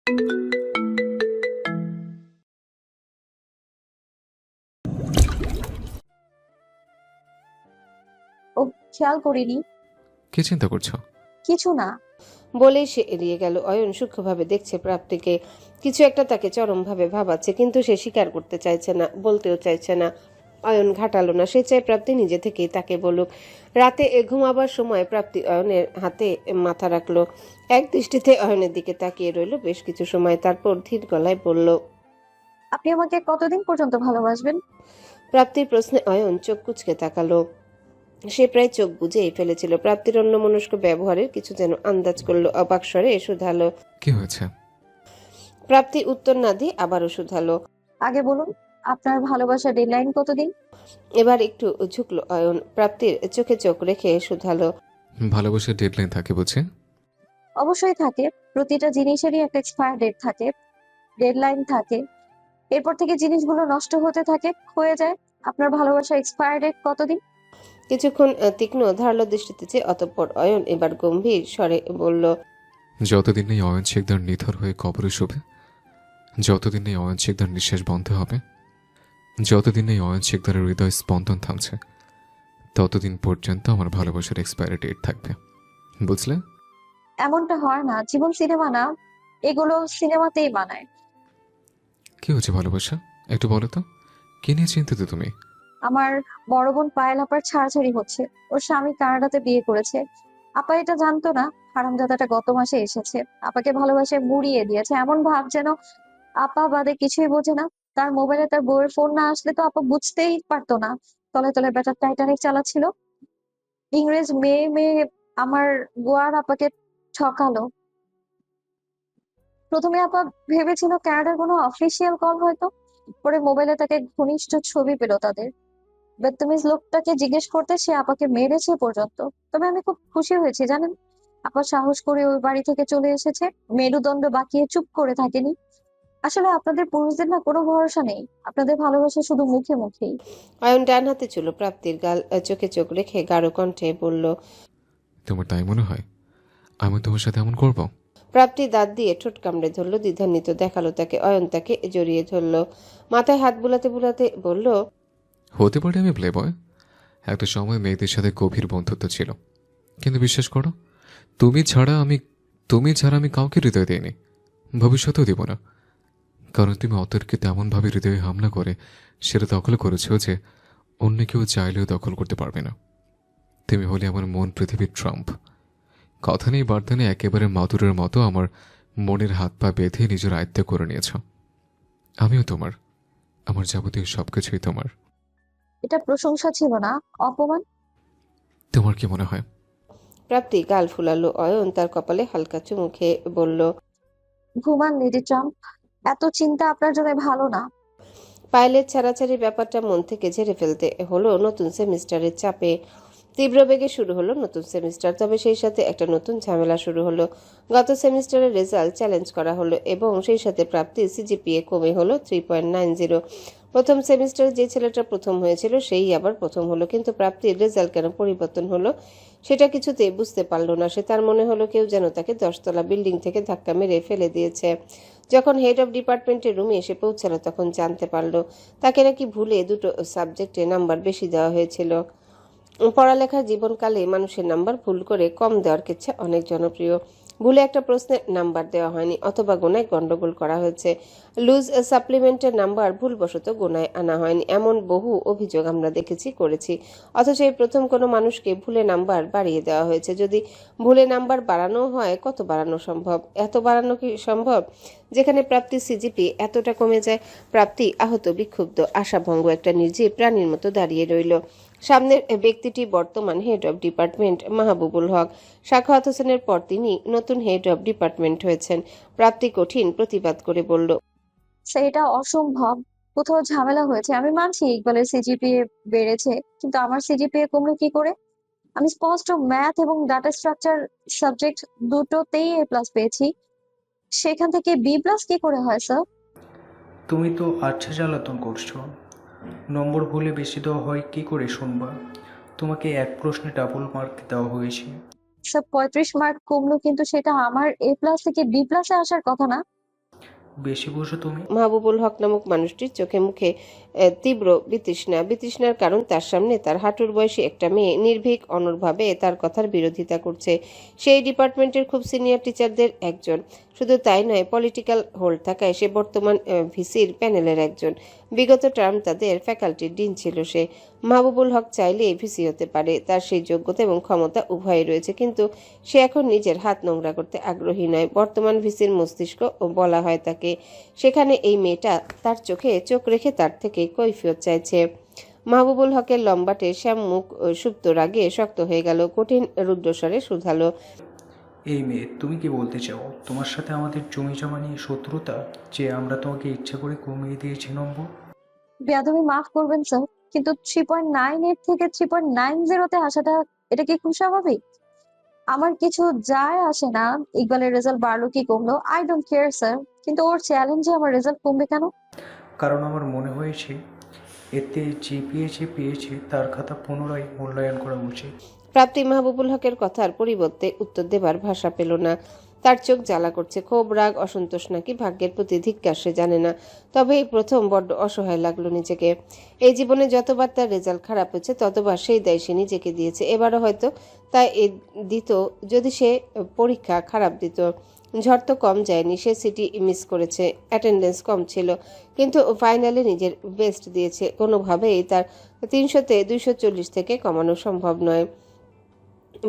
ও, খেয়াল করিনি। কি চিন্তা করছো? কিছু না। বলেই সে এড়িয়ে গেল। অয়ন সূক্ষ্মভাবে দেখছে প্রাপ্তিকে। কিছু একটা তাকে চরমভাবে ভাবাচ্ছে, কিন্তু সে স্বীকার করতে চাইছে না, বলতেও চাইছে না। অয়ন ঘাটালো না, সে চায় প্রাপ্তি নিজে থেকেই তাকে বলুক। রাতে ঘুমাবার সময় প্রাপ্তি অয়নের হাতে মাথা রাখলো। এক দৃষ্টিতে অয়নের দিকে তাকিয়ে রইল বেশ কিছু সময়, তারপর ধীর গলায় বলল, আপনি আমাকে কতদিন পর্যন্ত ভালোবাসবেন? প্রাপ্তির প্রশ্নে অয়ন চোখ কুঁচকে তাকালো। সে প্রায় চোখ বুজেই ফেলেছিল। প্রাপ্তির অন্যমনস্ক ব্যবহারের কিছু যেন আন্দাজ করলো। অবাক স্বরে শুধালো। কি হয়েছে? প্রাপ্তি উত্তর না দিয়ে আবারও শুধালো। আগে বলুন, আপনার ভালোবাসার ডেডলাইন কতদিন? এবার একটু ঝুঁকলো অয়ন। প্রাপ্তির চোখে চোখ রেখে শুধালো। ভালোবাসার ডেডলাইন থাকে বুঝি? অবশ্যই থাকে। প্রতিটা জিনিসেরই একটা এক্সপায়ার ডেট থাকে, ডেডলাইন থাকে। এরপর থেকে জিনিসগুলো নষ্ট হতে থাকে, হয়ে যায়। আপনার ভালোবাসার এক্সপায়ার ডেট কতদিন? কিছুক্ষণ তীক্ষ্ণ ধারালো দৃষ্টিতে চেয়ে অতঃপর অয়ন এবার গম্ভীর স্বরে বলল, যতদিন এই অয়ন শেখদার নিথর হয়ে কবরে শোবে, যতদিন এই অয়ন শেখদার নিঃশ্বাস বন্ধ হবে, যতদিন এই অয়ন শেখদারের হৃদয় স্পন্দন থামছে, ততদিন পর্যন্ত আমার ভালোবাসার এক্সপায়ারি ডেট থাকবে। বুঝলে? এমনটা হয় না, জীবন সিনেমা না, এগুলো সিনেমাতেই বানায়। কি হচ্ছে ভালোবাসা? একটু বলো তো, কি নিয়ে চিন্তিত তুমি? আমার বড় বোন পায়েল আপার ছাড়াছাড়ি হচ্ছে। ওর স্বামী কানাডাতে বিয়ে করেছে। আপা এটা জানতো না। হারামজাদাটা গত মাসে এসেছে, আপাকে ভালোবাসে মুড়িয়ে দিয়েছে, এমন ভাব যেন আপা বাদে কিছুই বোঝে না। তার মোবাইলে তার বউয়ের ফোন না আসলে তো আপা বুঝতেই পারতো না। তলে তলে বেটার টাইটানিক চালাচ্ছিল। ইংরেজ মেয়ে মেয়ে আমার গোয়ার আপাকে ঠকালো। প্রথমে আপা ভেবেছিল কানাডার কোনো অফিসিয়াল কল হয়তো। পরে মোবাইলে তাকে ঘনিষ্ঠ ছবি পেল তাদের। বেত্তমিজ লোকটাকে জিজ্ঞেস করতে সে আপাকে মেরেছে পর্যন্ত। তবে আমি খুব খুশি হয়েছি জানেন, আপা সাহস করে ওই বাড়ি থেকে চলে এসেছে, মেরুদণ্ড বাঁকিয়ে চুপ করে থাকেনি। আসলে আপনাদের পুরুষদের না কোনো ভরসা নেই, আপনাদের ভালোবাসা শুধু মুখে মুখেই। অয়ন ডান হাতে ছিল প্রাপ্তির গাল, চোখে চোখ রেখে গাঢ় কণ্ঠে বলল। তোমার তাই মনে হয় আমি তোমার সাথে এমন করব? প্রাপ্তি দাঁত দিয়ে ঠোঁট কামড়ে ধরল, দ্বিধান্বিত দেখালো তাকে। অয়ন তাকে জড়িয়ে ধরল, মাথায় হাত বুলাতে বুলাতে বলল, হতে পারে আমি প্লে বয়, একটা সময় মেয়েদের সাথে গভীর বন্ধুত্ব ছিল, কিন্তু বিশ্বাস করো, তুমি ছাড়া আমি কাউকে হৃদয় দিইনি, ভবিষ্যতেও দিব না। কারণ তুমি অতর্কিত এমনভাবে হৃদয়ে হামলা করে সেটা দখল করেছো যে অন্য কেউ চাইলেও দখল করতে পারবে না। তুমি হলে আমার মন পৃথিবীর ট্রাম্প। কথা নেই বার্তা নেই, একেবারে মাদুরের মতো আমার মনের হাত পা বেঁধে নিজের আয়ত্ত করে নিয়েছ। আমিও তোমার, আমার যাবতীয় সবকিছুই তোমার। এটা প্রশংসা ছিল না, অপমান। তোমার কি মনে হয়? প্রাপ্তি গাল ফুলালো। অয়ন তার কপালে হালকা চুমু খেয়ে বলল, ঘুমান লেডি ট্রাম্প। এত চিন্তা আপনার জন্য ভালো না। পাইলের ছাড়াছাড়ি ব্যাপারটা মন থেকে ঝেড়ে ফেলতে হলো নতুন সেমিস্টারের চাপে। তীব্র বেগে শুরু হলো নতুন সেমিস্টার, তবে সেই সাথে একটা নতুন ঝামেলা শুরু হলো। গত সেমিস্টারের রেজাল্ট চ্যালেঞ্জ করা হলো এবং সেই সাথে প্রাপ্তি সিজিপিএ কমে হলো 3.90। প্রথম সেমিস্টারে যে ছেলেটা প্রথম হয়েছিল সেই আবার প্রথম হলো, কিন্তু প্রাপ্তির রেজাল্ট কেন পরিবর্তন হলো সেটা কিছুতেই বুঝতে পারলো না সে। তার মনে হলো কেউ যেন তাকে 10তলা বিল্ডিং থেকে ধাক্কা মেরে ফেলে দিয়েছে। যখন হেড অফ ডিপার্টমেন্টের রুমে এসে পৌঁছালো তখন জানতে পারলো তাকে নাকি ভুলে দুটো সাবজেক্টে নাম্বার বেশি দেওয়া হয়েছিল। পড়ালেখার জীবনকালে মানুষের নাম্বার ভুল করে কম দেওয়ার কেচ্ছা অনেক জনপ্রিয়। ভুলে একটা প্রশ্নের নাম্বার দেওয়া হয়নি, অথবা গোনায় গন্ডগোল করা হয়েছে। লুজ সাপ্লিমেন্টের নাম্বার ভুলবশত গোনায় আনা হয়নি, এমন বহু অভিযোগ আমরা দেখেছি, করেছি। অথচ এই প্রথম কোনো মানুষকে ভুলে নাম্বার বাড়িয়ে দেওয়া হয়েছে। যদি ভুলে নাম্বার বাড়ানো হয়, কত বাড়ানো সম্ভব? এত বাড়ানো কি সম্ভব যেখানে প্রাপ্তির সিজিপি এতটা কমে যায়? প্রাপ্তি আহত, বিক্ষুব্ধ, আশাভঙ্গ একটা নির্জীব প্রাণীর মতো দাঁড়িয়ে রইল। সামনের ব্যক্তিটি বর্তমান হেড অব ডিপার্টমেন্ট মাহবুবুল হক। সাখাওয়াত হোসেনের পর তিনি নতুন হেড অব ডিপার্টমেন্ট হয়েছেন। প্রাপ্তি কঠিন প্রতিবাদ করে বলল, সেটা অসম্ভব। কোথাও ঝামেলা হয়েছে, আমি মানছি ইকবালের সিজিপিএ বেড়েছে, কিন্তু আমার সিজিপিএ কমলো কি করে? আমি স্পষ্ট ম্যাথ এবং ডাটা স্ট্রাকচার সাবজেক্ট দুটোতেই A+ পেয়েছি। সেখান থেকে B+ কি করে হয় স্যার? তুমি তো আচ্ছা জ্বালাতন করছো। নম্বর ভুলে বেশি দেওয়া হয় কি করে শুনবা? তোমাকে এক প্রশ্নে ডাবল মার্ক দেওয়া হয়েছে। স্যার 35 মার্ক কমলো, কিন্তু সেটা আমার A+ থেকে B+ আসার কথা না। বেশি বোঝো তুমি। মাহবুবুল হক নামক মানুষটির চোখে মুখে তীব্র বিতৃষ্ণার কারণ তার সামনে তার হাঁটুর বয়সী একটা মেয়ে নির্ভীক অনড়ভাবে তার কথার বিরোধিতা করছে। সেই ডিপার্টমেন্টের খুব সিনিয়র টিচারদের একজন। শুধু তাই নয়, পলিটিক্যাল হোল্ড থাকায় সে বর্তমান ভিসির প্যানেলের একজন। বিগত টার্ম তাদের ফ্যাকাল্টির ডিন ছিল সে। মাহবুবুল হক চাইলে ভিসি হতে পারে, তার সেই যোগ্যতা এবং ক্ষমতা উভয়ই রয়েছে, কিন্তু সে এখন নিজের হাত নোংরা করতে আগ্রহী নয়। বর্তমান ভিসির মস্তিষ্ক বলা হয় তাকে। সেখানে এই মেয়েটা তার চোখে চোখ রেখে তার থেকে কৈফিয়ত চাইছে। মাহবুবুল হকের লম্বাটে শ্যাম মুখ সুপ্ত রাগে শক্ত হয়ে গেল। কঠিন রুদ্রস্বরে শুধালো, এই মেয়ে, তুমি কি বলতে চাও তোমার সাথে আমাদের জমি জমা নিয়ে শত্রুতা, যে আমরা তোমাকে ইচ্ছা করে কমিয়ে দিয়েছি নম্বর? বেয়াদবি মাফ করবেন স্যার, কিন্তু 3.98 থেকে 3.90-তে আসাটা এটা কি খুব স্বাভাবিক? আমার কিছু যায় আসে না ইকবালের রেজাল্ট বাড়লো কি কমলো, আই ডোন্ট কেয়ার স্যার, কিন্তু ওর চ্যালেঞ্জে আমার রেজাল্ট কমবে কেন? কারণ আমার মনে হয়েছে এতে যে পেয়েছে তার খাতা পুনরায় মূল্যায়ন করা উচিত। প্রাপ্তি মাহবুবুল হকের কথার পরিবর্তে উত্তর দেবার ভাষা পেল না। তার চোখ জ্বালা করছে। ক্ষোভ, রাগ, অসন্তোষ নাকি ভাগ্যের প্রতি ধিক্কার সে জানে না। তবে এই প্রথম বড্ড অসহায় লাগলো নিজেকে। এই জীবনে যতবার তার রেজাল্ট খারাপ হয়েছে ততবার সেই দায় সে নিজেকে দিয়েছে। এবারও হয়তো তাই দিত যদি সে পরীক্ষা খারাপ দিত। ঝড় তো কম যায়নি, সে সিটি মিস করেছে, অ্যাটেন্ডেন্স কম ছিল, কিন্তু ফাইনালে নিজের বেস্ট দিয়েছে। কোনোভাবেই তার 300-তে 240 থেকে কমানো সম্ভব নয়।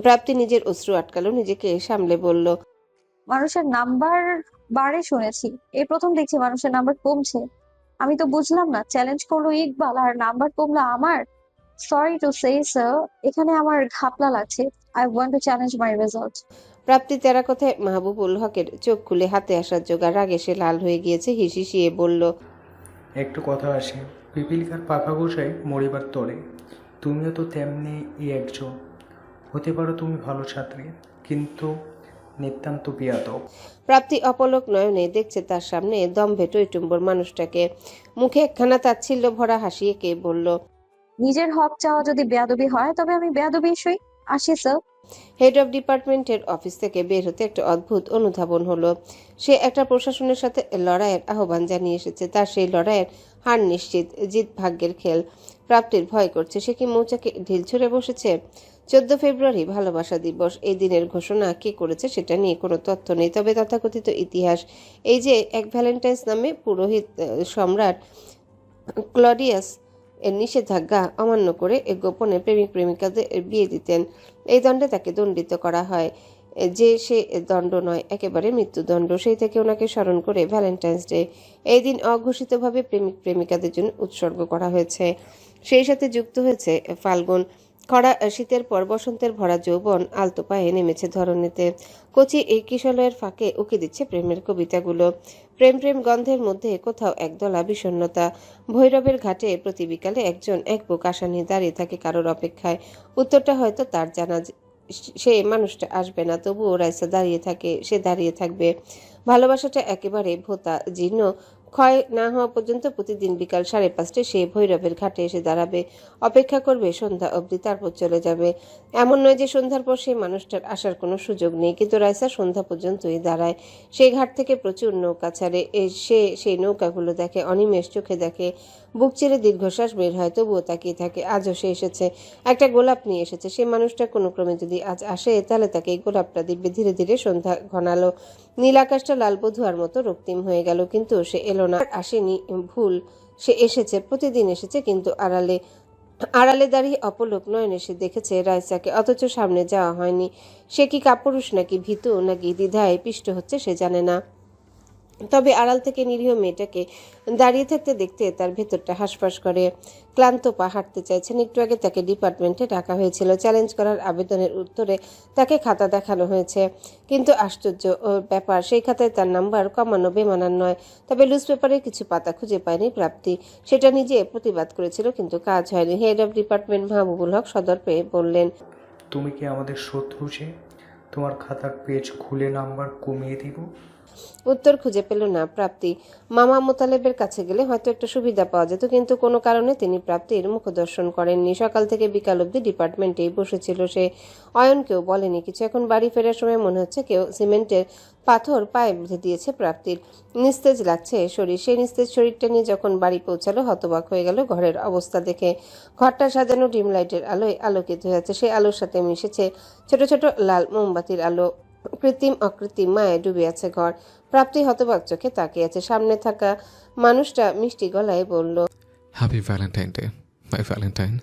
প্রাপ্তি নিজের অশ্রু আটকালো, নিজেকে সামলে বলল, মানুষের নাম্বার বাড়ে শুনেছি, এই প্রথম দেখছি মানুষের নাম্বার কমছে। আমি তো বুঝলাম না, চ্যালেঞ্জ করলো ইকবাল আর নাম্বার কমলো আমার। সরি টু সে স্যার, এখানে আমার ঘাপলা লাগছে। I want to challenge my result. প্রাপ্তি তেরা কথায় মাহবুবুল হকের চোখ খুলে হাতে আসার জোগাড়। রাগে সে লাল হয়ে গিয়েছে, হিসিয়ে বলল, একটু কথা আসে, পিপিলিকার পাখা গোসাই মরিবার তরে। তুমিও তো তেমনি একজন। হতে পারো তুমি ভালো ছাত্রী, কিন্তু নিতান্ত বেয়াদব। প্রাপ্তি অপলক নয়নে দেখছে তার সামনে দম্ভে টইটুম্বর মানুষটাকে। মুখে একখানা তাচ্ছিল্য ভরা হাসি এঁকে বলল, নিজের হক চাওয়া যদি বেয়াদবি হয় তবে আমি বেয়াদবি সই। আসি স্যার। হেড অফ ডিপার্টমেন্টের অফিস থেকে বের হতে একটা অদ্ভুত অনুধাবন হলো। সে একটা প্রশাসনের সাথে লড়াইয়ের আহ্বান জানিয়ে এসেছে। তার সেই লড়াইয়ের হার নিশ্চিত, জিত ভাগ্যের খেল। প্রাপ্তির ভয় করছে, সে কি মৌচাকে ঢিল ছুঁড়ে বসেছে? 14 ফেব্রুয়ারি ভালোবাসা দিবস। এই দিনের ঘোষণা কে করেছে সেটা নিয়ে কোনো তথ্য নেই, তবে তথাকথিত ইতিহাস এই যে এক ভ্যালেন্টাইন্স নামে পুরোহিত সম্রাট ক্লডিয়াস এর নিষেধাজ্ঞা অমান্য করে গোপনে প্রেমিক প্রেমিকাদের বিয়ে দিতেন। এই দণ্ডে তাকে দণ্ডিত করা হয়, যে সে দণ্ড নয়, একেবারে মৃত্যুদণ্ড। সেই থেকে ওনাকে স্মরণ করে ভ্যালেন্টাইন্স ডে এই দিন অঘোষিতভাবে প্রেমিক প্রেমিকাদের জন্য উৎসর্গ করা হয়েছে। সেই সাথে যুক্ত হয়েছে ফাল্গুন। খরা শীতের পর বসন্তের ভরা যৌবন আলতো পায়ে নেমেছে ধরণীতে। কচি এই কিশলয়ের ফাঁকে উকি দিচ্ছে প্রেমের কবিতাগুলো। প্রেম প্রেম গন্ধের মধ্যে কোথাও একদলা বিষণ্ণতা। ভৈরবের ঘাটে প্রতি বিকালে একজন এক বুক আশা নিয়ে দাঁড়িয়ে থাকে কারোর অপেক্ষায়। উত্তরটা হয়তো তার জানা, সে মানুষটা আসবে না, তবুও রাইসা দাঁড়িয়ে থাকে, সে দাঁড়িয়ে থাকবে। ভালোবাসাটা একেবারে ভোতা জীর্ণ, ক্ষয় না হওয়া পর্যন্ত প্রতিদিন বিকাল 5:30 সে ভৈরবের ঘাটে এসে দাঁড়াবে, অপেক্ষা করবে সন্ধ্যা অবধি, তারপর চলে যাবে। এমন নয় যে সন্ধ্যার পর সেই মানুষটার আসার কোনো সুযোগ নেই, কিন্তু রাইসা সন্ধ্যা পর্যন্তই দাঁড়ায়। সেই ঘাট থেকে প্রচুর নৌকা ছাড়ে, সে সেই নৌকাগুলো দেখে, অনিমেষ চোখে দেখে। বুক চিরে দীর্ঘশ্বাস বের হয়, তবুও তাকিয়ে থাকে। আজও সে এসেছে, একটা গোলাপ নিয়ে এসেছে। সে মানুষটা কোনো ক্রমে যদি আজ আসে, তাহলে তাকে এই গোলাপটা দিবে। ধীরে ধীরে সন্ধ্যা ঘনালো, নীল আকাশটা লাল বধুয়ার মতো রক্তিম হয়ে গেল, কিন্তু সে এলো না। আসেনি ভুল, সে এসেছে, প্রতিদিন এসেছে, কিন্তু আড়ালে আড়ালে দাঁড়িয়ে অপলোক নয়নে সে দেখেছে রাইসাকে, অথচ সামনে যাওয়া হয়নি। সে কি কাপুরুষ নাকি ভীতু নাকি দ্বিধায় পিষ্ট হচ্ছে সে জানে না, তবে আড়াল থেকে নিরীহ মেয়েটাকে দাঁড়িয়ে থাকতে দেখতে তার ভেতরটা হাঁসফাঁস করে। ক্লান্ত পা হাঁটতে চাইছেন। একটু আগে তাকে ডিপার্টমেন্টে ডাকা হয়েছিল, চ্যালেঞ্জ করার আবেদনের উত্তরে তাকে খাতা দেখানো হয়েছে, কিন্তু আশ্চর্য ব্যাপার, সেই খাতায় তার নাম্বার কমানো বেমানান নয়। তবে লুজ পেপারে কিছু পাতা খুঁজে পায়নি প্রাপ্তি। সেটা নিজে প্রতিবাদ করেছিল, কিন্তু কাজ হয়নি। হেড অফ ডিপার্টমেন্ট মাহবুবুল হক সদর পেয়ে বললেন, তুমি কি আমাদের শত্রু যে তোমার খাতার পেজ খুলে নাম্বার কমিয়ে দিব? উত্তর খুঁজে পেল না প্রাপ্তি। মামা মোতালেবের কাছে গেলে হয়তো একটা সুবিধা পাওয়া যেত, কিন্তু কোনো কারণে তিনি প্রাপ্তির মুখদর্শন করেননি। সকাল থেকে বিকাল অবধি ডিপার্টমেন্টেই বসেছিল সে। অয়নকেও বলেনি কিছু। এখন বাড়ি ফেরার সময় মনে হচ্ছে কেউ সিমেন্টের পাথর পায়ে বেঁধে দিয়েছে প্রাপ্তির। নিস্তেজ লাগছে শরীর। সেই নিস্তেজ শরীরটা নিয়ে যখন বাড়ি পৌঁছালো হতবাক হয়ে গেল ঘরের অবস্থা দেখে। ঘরটা সাজানো ডিম লাইটের আলোয় আলোকিত হয়েছে। সেই আলোর সাথে মিশেছে ছোট ছোট লাল মোমবাতির আলো। কৃত্রিম অকৃত্রিম মায়ে ডুবে আছে ঘর। প্রাপ্তি হতবাক চোখে তাকিয়ে আছে। সামনে থাকা মানুষটা মিষ্টি গলায় বলল। Happy Valentine day my valentine.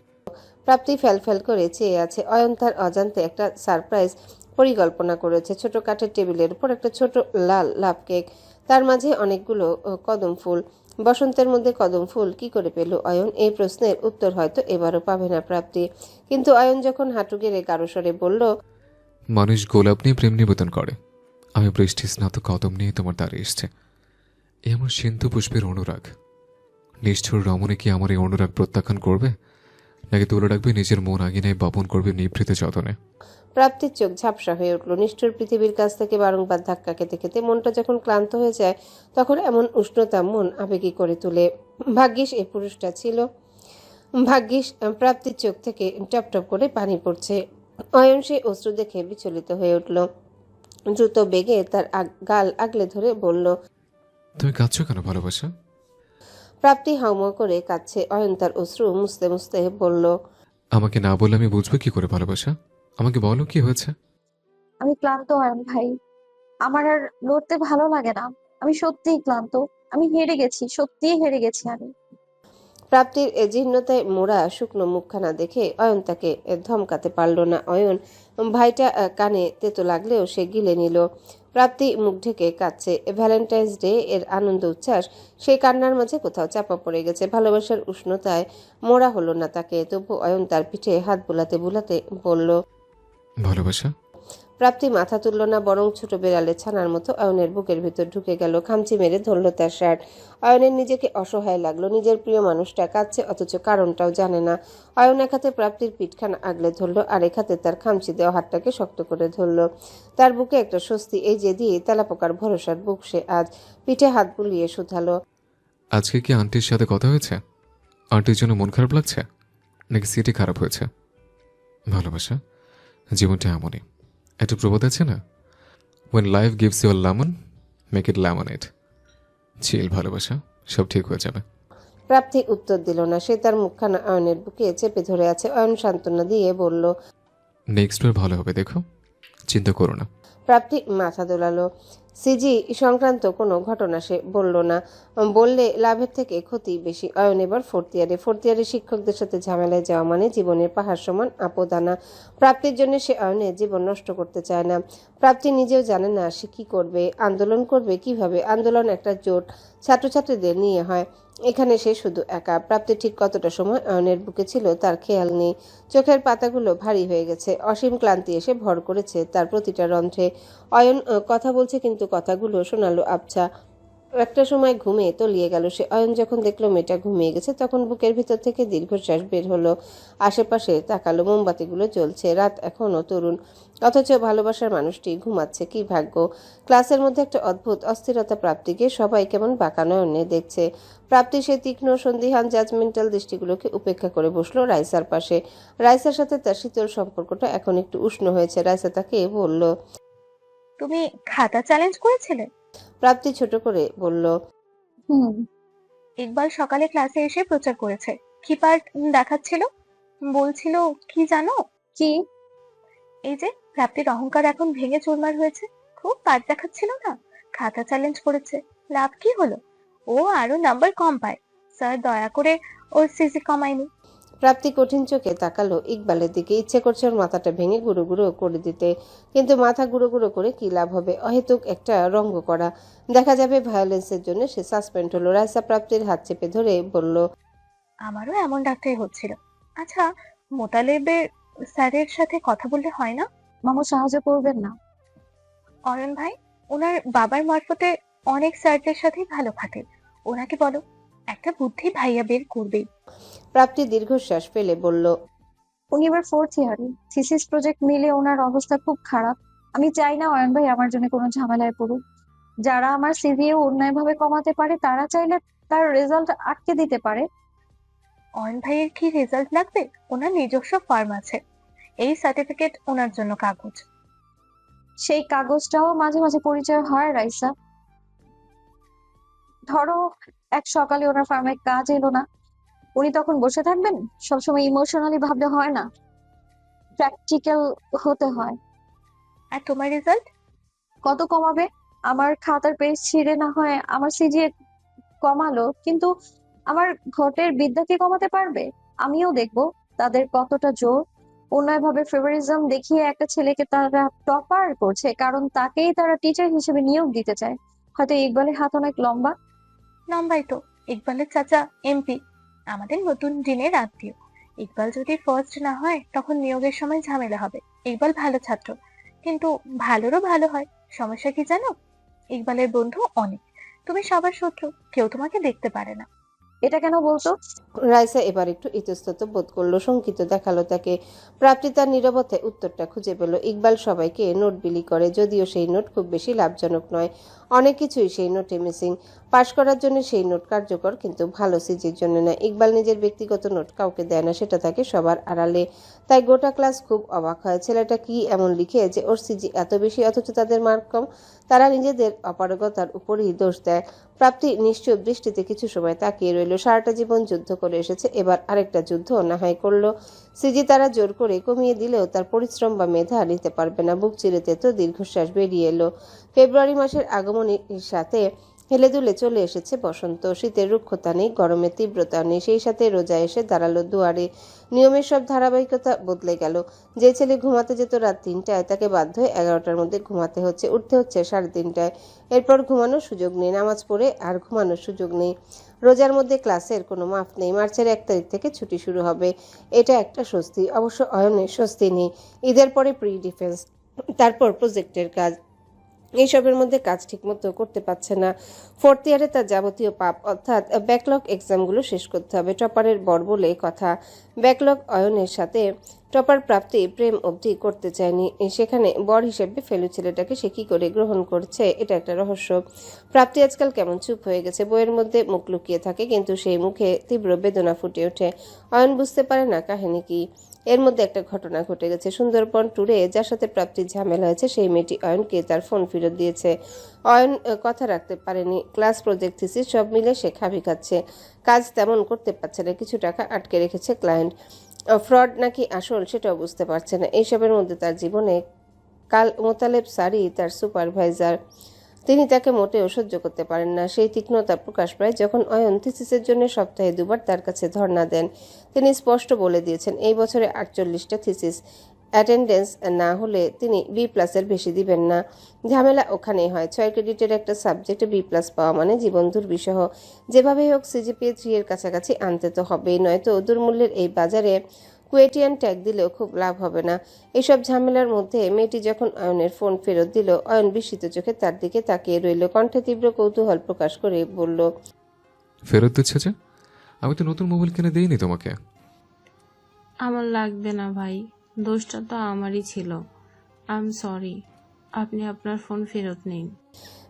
Prapti ফ্যাল করে চেয়ে আছে। অয়ন তার অজান্তে একটা সারপ্রাইজ পরিকল্পনা করেছে। ছোট কাঠের টেবিলের উপর একটা ছোট লাল লাভ কেক, তার মাঝে অনেকগুলো কদম ফুল। বসন্তের মধ্যে কদম ফুল কি করে পেল অয়ন? এই প্রশ্নের উত্তর হয়তো এবারও পাবে না প্রাপ্তি। কিন্তু অয়ন যখন হাঁটু গেড়ে গাঢ়স্বরে বলল, মানুষ গোলাপ নিয়ে প্রেম নিবেদন করে, আমি বৃষ্টি স্নাত কদম নিয়ে তোমার দ্বারে এসছে। এ আমার সিন্ধু পুষ্পের অনুরাগ। নিষ্ঠুর রমণী কি আমার এই অনুরাগ প্রত্যাখ্যান করবে, নাকি তুলে রাখবে নিজের মন আগিনায় বপন করবে নিভৃত যতনে? প্রাপ্তির চোখ ঝাপসা হয়ে উঠল। নিষ্ঠুর পৃথিবীর কাছ থেকে বারংবার ধাক্কা খেতে খেতে মনটা যখন ক্লান্ত হয়ে যায় তখন এমন উষ্ণতা মন আবেগী করে তোলে। ভাগ্যিস এই পুরুষটা ছিল। ভাগ্যিস। প্রাপ্তির চোখ থেকে টপ টপ করে পানি পড়ছে। অয়ন সেই অশ্রু দেখে বিচলিত হয়ে উঠল। দ্রুত বেগে তার গাল আগলে ধরে বলল। তুমি কাঁদছো কেন ভালোবাসা? প্রাপ্তি হাউমাউ করে কাঁদছে। অয়ন তার অশ্রু মুছতে মুছতে বলল। আমাকে না বললে আমি বুঝবো কি করে ভালোবাসা? আমাকে বলো কি হয়েছে। আমি ক্লান্ত অয়ন ভাই, আমার আর লড়তে ভালো লাগে না। আমি সত্যিই ক্লান্ত। আমি হেরে গেছি, সত্যিই হেরে গেছি আমি। প্রাপ্তির জীর্ণতায় মোড়া শুকনো মুখখানা দেখে অয়ন তাকে ধমকাতে পারল না। অয়ন ভাইটা কানে তেতো লাগলেও সে গিলে নিল। প্রাপ্তি মুখ ঢেকে কাঁদছে। ভ্যালেন্টাইন্স ডে এর আনন্দ উচ্ছ্বাস সেই কান্নার মাঝে কোথাও চাপা পড়ে গেছে। ভালোবাসার উষ্ণতায় মোড়া হলো না তাকে। তবু অয়ন তার পিঠে হাত বুলাতে বুলাতে বলল। ভালোবাসা? প্রাপ্তি মাথা তুলল না, বরং ছোট বেড়ালে ছানার মতো অয়নের বুকের ভিতর ঢুকে গেল। খামচি মেরে ধরল তার শার্ট। অয়নের নিজেকে অসহায় লাগলো। নিজের প্রিয় মানুষটা কাঁদছে, অথচ কারণটাও জানে না। অয়ন এক হাতে প্রাপ্তির পিঠখানা আগলে ধরল, আর এক হাতে তার খামচি দেওয়া হাতটাকে শক্ত করে ধরল। তার বুকে একটা স্বস্তি, এই যে দিয়ে তেলাপোকার ভরসার বুক সে আজ। পিঠে হাত বুলিয়ে শুধালো। আজকে কি আন্টির সাথে কথা হয়েছে? আন্টির জন্য মন খারাপ লাগছে, নাকি সিটি খারাপ হয়েছে? ভালোবাসা জীবনটা এমনই। একটা প্রবাদ আছে না, when life gives you a lemon make it lemonade। চিল ভালোবাসা, সব ঠিক হয়ে যাবে। প্রাপ্তি উত্তর দিল না। সে তার মুখখানা অয়নের বুকে চেপে ধরে আছে। অয়ন সান্ত্বনা দিয়ে বলল। নেক্সট বার ভালো হবে, দেখো, চিন্তা করো না। প্রাপ্তি মাথা দোলালো। সিজি সংক্রান্ত কোনো ঘটনা সে বলল না। বললে লাভের থেকে ক্ষতি বেশি। অয়ন এবার ফোর্থ ইয়ারে শিক্ষকদের সাথে ঝামেলায় যাওয়া মানে জীবনের পাহাড় সমান আপদ আনা। প্রাপ্তির জন্য সে অয়নের জীবন নষ্ট করতে চায় না। প্রাপ্তি নিজেও জানে না সে কি করবে, আন্দোলন করবে কিভাবে। আন্দোলন একটা জোট ছাত্রছাত্রীদের নিয়ে হয়। এখানে সে শুধু একা। প্রাপ্তি ঠিক কতটা সময় অয়নের বুকে ছিল তার খেয়াল নেই। চোখের পাতাগুলো ভারী হয়ে গেছে। অসীম ক্লান্তি এসে ভর করেছে তার প্রতিটা রন্ধ্রে। অয়ন কথা বলছে, কিন্তু কথাগুলো শোনালো আবছা। একটা সময় ঘুমে তলিয়ে গেল সে। অয়ন যখন দেখলো মেয়েটা ঘুমিয়ে গেছে তখন বুকের ভিতর থেকে দীর্ঘশ্বাস বের হলো। আশেপাশে তাকালো, মোমবাতিগুলো জ্বলছে। রাত এখনো তরুণ, অথচ ভালোবাসার মানুষটি ঘুমাচ্ছে। কি ভাগ্য! ক্লাসের মধ্যে একটা অদ্ভুত অস্থিরতা প্রাপ্তিকে। সবাই কেমন বাঁকা নয়নে দেখছে। প্রাপ্তি সে তীক্ষ্ণ সন্দিহান জাজমেন্টাল দৃষ্টিগুলোকে উপেক্ষা করে বসলো রাইসার পাশে। রাইসার সাথে তার শীতল সম্পর্কটা এখন একটু উষ্ণ হয়েছে। রাইসা তাকে বলল। তুমি খাতা চ্যালেঞ্জ করেছিলে? প্রাপ্তি ছোট করে বলল। হুম। ইকবাল সকালে ক্লাসে এসে প্রচার করেছে। কি পার্ট দেখাচ্ছিল? বলছিল কি জানো? কি? এই যে প্রাপ্তির অহংকার এখন ভেঙে চুরমার হয়েছে। খুব পার্ট দেখাচ্ছিল না? খাতা চ্যালেঞ্জ করেছে। লাভ কি হলো? ও আরো নাম্বার কম পায়। স্যার দয়া করে ওর সিসি কমায়নি। প্রাপ্তি কঠিন চোখে তাকালো ইকবালের দিকে। ইচ্ছে করছে ওর মাথাটা ভেঙে গুঁড়ো গুঁড়ো করে দিতে, কিন্তু মাথা গুঁড়ো গুঁড়ো করে কি লাভ হবে? অহেতুক একটা রঙ্গ করা। দেখা যাবে ভায়োলেন্সের জন্য সে সাসপেন্ড হলো। রাইসা প্রাপ্তির হাত চেপে ধরে বলল। আমারও এমন ডাকটাই হচ্ছিল। আচ্ছা, মোতালেবের স্যারের সাথে কথা বললে হয় না? মামু সাহায্য করবেন না? অয়ন ভাই ওনার বাবার মারফতে অনেক স্যারদের সাথে ভালো খাটে। ওনাকে বলো, একটা বুদ্ধি ভাইয়া বের করবেই। প্রাপ্তি দীর্ঘশ্বাস ফেলে বলল। উনি এবার ফোর্থ ইয়ারে, থিসিস প্রজেক্ট মিলে ওনার অবস্থা খুব খারাপ। আমি চাই না অয়ন ভাই আমার জন্য কোনো ঝামেলায় পড়ুক। যারা আমার সিজিও অন্যায়ভাবে কমাতে পারে তারা চাইলে তার রেজাল্ট আটকে দিতে পারে। অয়ন ভাইয়ের কি রেজাল্ট লাগবে? ওনার নিজস্ব ফার্ম আছে। এই সার্টিফিকেট ওনার জন্য কাগজ। সেই কাগজটাও মাঝে মাঝে পরিচয় হয় রাইসা। ধরো এক সকালে ওনার ফার্মে কাজ এলো না, উনি তখন বসে থাকবেন? সবসময় ইমোশনালি ভাবলে হয় না, প্র্যাকটিক্যাল হতে হয়। আর তোমার রেজাল্ট? কত কমাবে? আমার খাতার পেজ ছিঁড়ে না হয় আমার সিজিএ কমালো, কিন্তু আমার ঘটের বিদ্যা কি কমাতে পারবে? আমিও দেখবো তাদের কতটা জোর। অন্যায়ভাবে ফেভারিজম দেখিয়ে একটা ছেলেকে তারা টপার করছে কারণ তাকেই তারা টিচার হিসেবে নিয়োগ দিতে চায়। হয়তো ইকবালের হাত অনেক লম্বা। লম্বাই তো। ইকবালের চাচা এমপি, আমাদের নতুন দিনের আত্মীয়। ইকবাল যদি ফার্স্ট না হয় তখন নিয়োগের সময় ঝামেলা হবে। ইকবাল ভালো ছাত্র, কিন্তু ভালোরও ভালো হয়। সমস্যা কি জানো? ইকবালের বন্ধু অনেক। তুমি সবার শত্রু, কেউ তোমাকে দেখতে পারে না। এটা কেন বলতো? রাইসা এবার একটু ইতস্তত বোধ করলো, শঙ্কিত দেখালো তাকে। প্রাপ্তি তার নীরবতায় উত্তরটা খুঁজে পেল। ইকবাল সবাইকে নোট বিলি করে, যদিও সেই নোট খুব বেশি লাভজনক নয়। অনেক কিছুই সেই নোটে মিসিং। পাশ করার জন্য সেই নোট কার্যকর, কিন্তু ভালো সিজির জন্য না। ইকবাল নিজের ব্যক্তিগত নোট কাউকে দেয় না, সেটা থাকে সবার আড়ালে। তাই গোটা ক্লাস খুব অবাক হয়, ছেলেটা কি এমন লিখে যে ওর সিজি এত বেশি অথচ তাদের মার্ক কম। তারা নিজেদের অপারগতার উপরই দোষ দেয়। প্রাপ্তি নিশ্চুপ দৃষ্টিতে কিছু সময় তাকিয়ে রইল। সারাটা জীবন যুদ্ধ করে এসেছে, এবার আরেকটা যুদ্ধ না হয় করলো। সিজি তারা জোর করে কমিয়ে দিলেও তার পরিশ্রম বা মেধা নিতে পারবে না। বুক চিরেতে তো দীর্ঘশ্বাস বেরিয়ে এলো। ফেব্রুয়ারি মাসের আগমনের সাথে হেলে দুলে চলে এসেছে বসন্ত। শীতের রুক্ষতা নেই, গরমের তীব্রতা নেই, সেই সাথে রোজা এসে দাঁড়ালো দুয়ারে। নিয়মের সব ধারাবাহিকতা বদলে গেল। যে ছেলে ঘুমাতে যেত রাত 3টায়, তাকে বাধ্য হয়ে 11টার মধ্যে ঘুমাতে হচ্ছে, উঠতে হচ্ছে 3:30টায়। এরপর ঘুমানোর সুযোগ নেই, নামাজ পড়ে আর ঘুমানোর সুযোগ নেই। রোজার মধ্যে ক্লাসের কোনো মাফ নেই। মার্চের 1 তারিখ থেকে ছুটি শুরু হবে, এটা একটা স্বস্তি। অবশ্য অয়নের স্বস্তি নেই। ঈদের পরে প্রি ডিফেন্স, তারপর প্রজেক্টের কাজ, এইসবের মধ্যে কাজ ঠিকমতো করতে পারছে না। ফোর্থ ইয়ারে তার যাবতীয় পাপ অর্থাৎ ব্যাকলগ এক্সামগুলো শেষ করতে হবে। টপারের বর বলে কথা। ব্যাকলগ অয়নের সাথে টপার প্রাপ্তি প্রেম অবধি করতে চায়নি, সেখানে বর হিসেবে ফেলু ছেলেটাকে সে কি করে গ্রহণ করছে, এটা একটা রহস্য। প্রাপ্তি আজকাল কেমন চুপ হয়ে গেছে, বইয়ের মধ্যে মুখ লুকিয়ে থাকে, কিন্তু সেই মুখে তীব্র বেদনা ফুটে ওঠে। অয়ন বুঝতে পারে না কাহিনী কি। এর মধ্যে একটা ঘটনা ঘটে গেছে। সুন্দরবন ট্যুরে যার সাথে প্রাপ্তির ঝামেলা হয়েছে, সেই মেয়েটি অয়নকে তার ফোন ফেরত দিয়েছে। অয়ন কথা রাখতে পারেনি। ক্লাস, প্রজেক্ট, থিসিস সব মিলে সে খাবি খাচ্ছে। কাজ তেমন করতে পারছে না, কিছু টাকা আটকে রেখেছে ক্লায়েন্ট। ফ্রড নাকি আসল সেটাও বুঝতে পারছে না। এইসবের মধ্যে তার জীবনে কাল মোতালেব সারি তার সুপারভাইজার। তিনি তাকে মোটেও সহ্য করতে পারেন না। সেই তীক্ষ্ণতা প্রকাশ পায় যখন অয়ন থিসিসের জন্য সপ্তাহে 2বার তার কাছে ধর্ণা দেন। তিনি স্পষ্ট বলে দিয়েছেন এই বছরে 48টা থিসিস অ্যাটেন্ডেন্স না হলে তিনি B+-এর বেশি দিবেন না। ঝামেলা ওখানেই হয়। 6 ক্রেডিটের একটা সাবজেক্টে B+ পাওয়া মানে জীবন দুর্বিষহ। যেভাবেই হোক সিজিপিএ 3 এর কাছাকাছি আনতে তো হবেই, নয়তো দুর্মূল্যের এই বাজারে কুয়েটিয়ান ট্যাগ দিলেও খুব লাভ হবে না। এইসব ঝামেলার মধ্যে মেয়েটি যখন অয়নের ফোন ফেরত দিল, অয়ন বিস্মিত চোখে তার দিকে তাকিয়ে রইল। কণ্ঠে তীব্র কৌতূহল প্রকাশ করে বলল, ফেরত দিচ্ছে যে? আমি তো নতুন মোবাইল কিনে দিইনি তোমাকে। আমার লাগবে না ভাই, দোষটা তো আমারই ছিল। আই এম সরি, আপনি আপনার ফোন ফেরত নিন।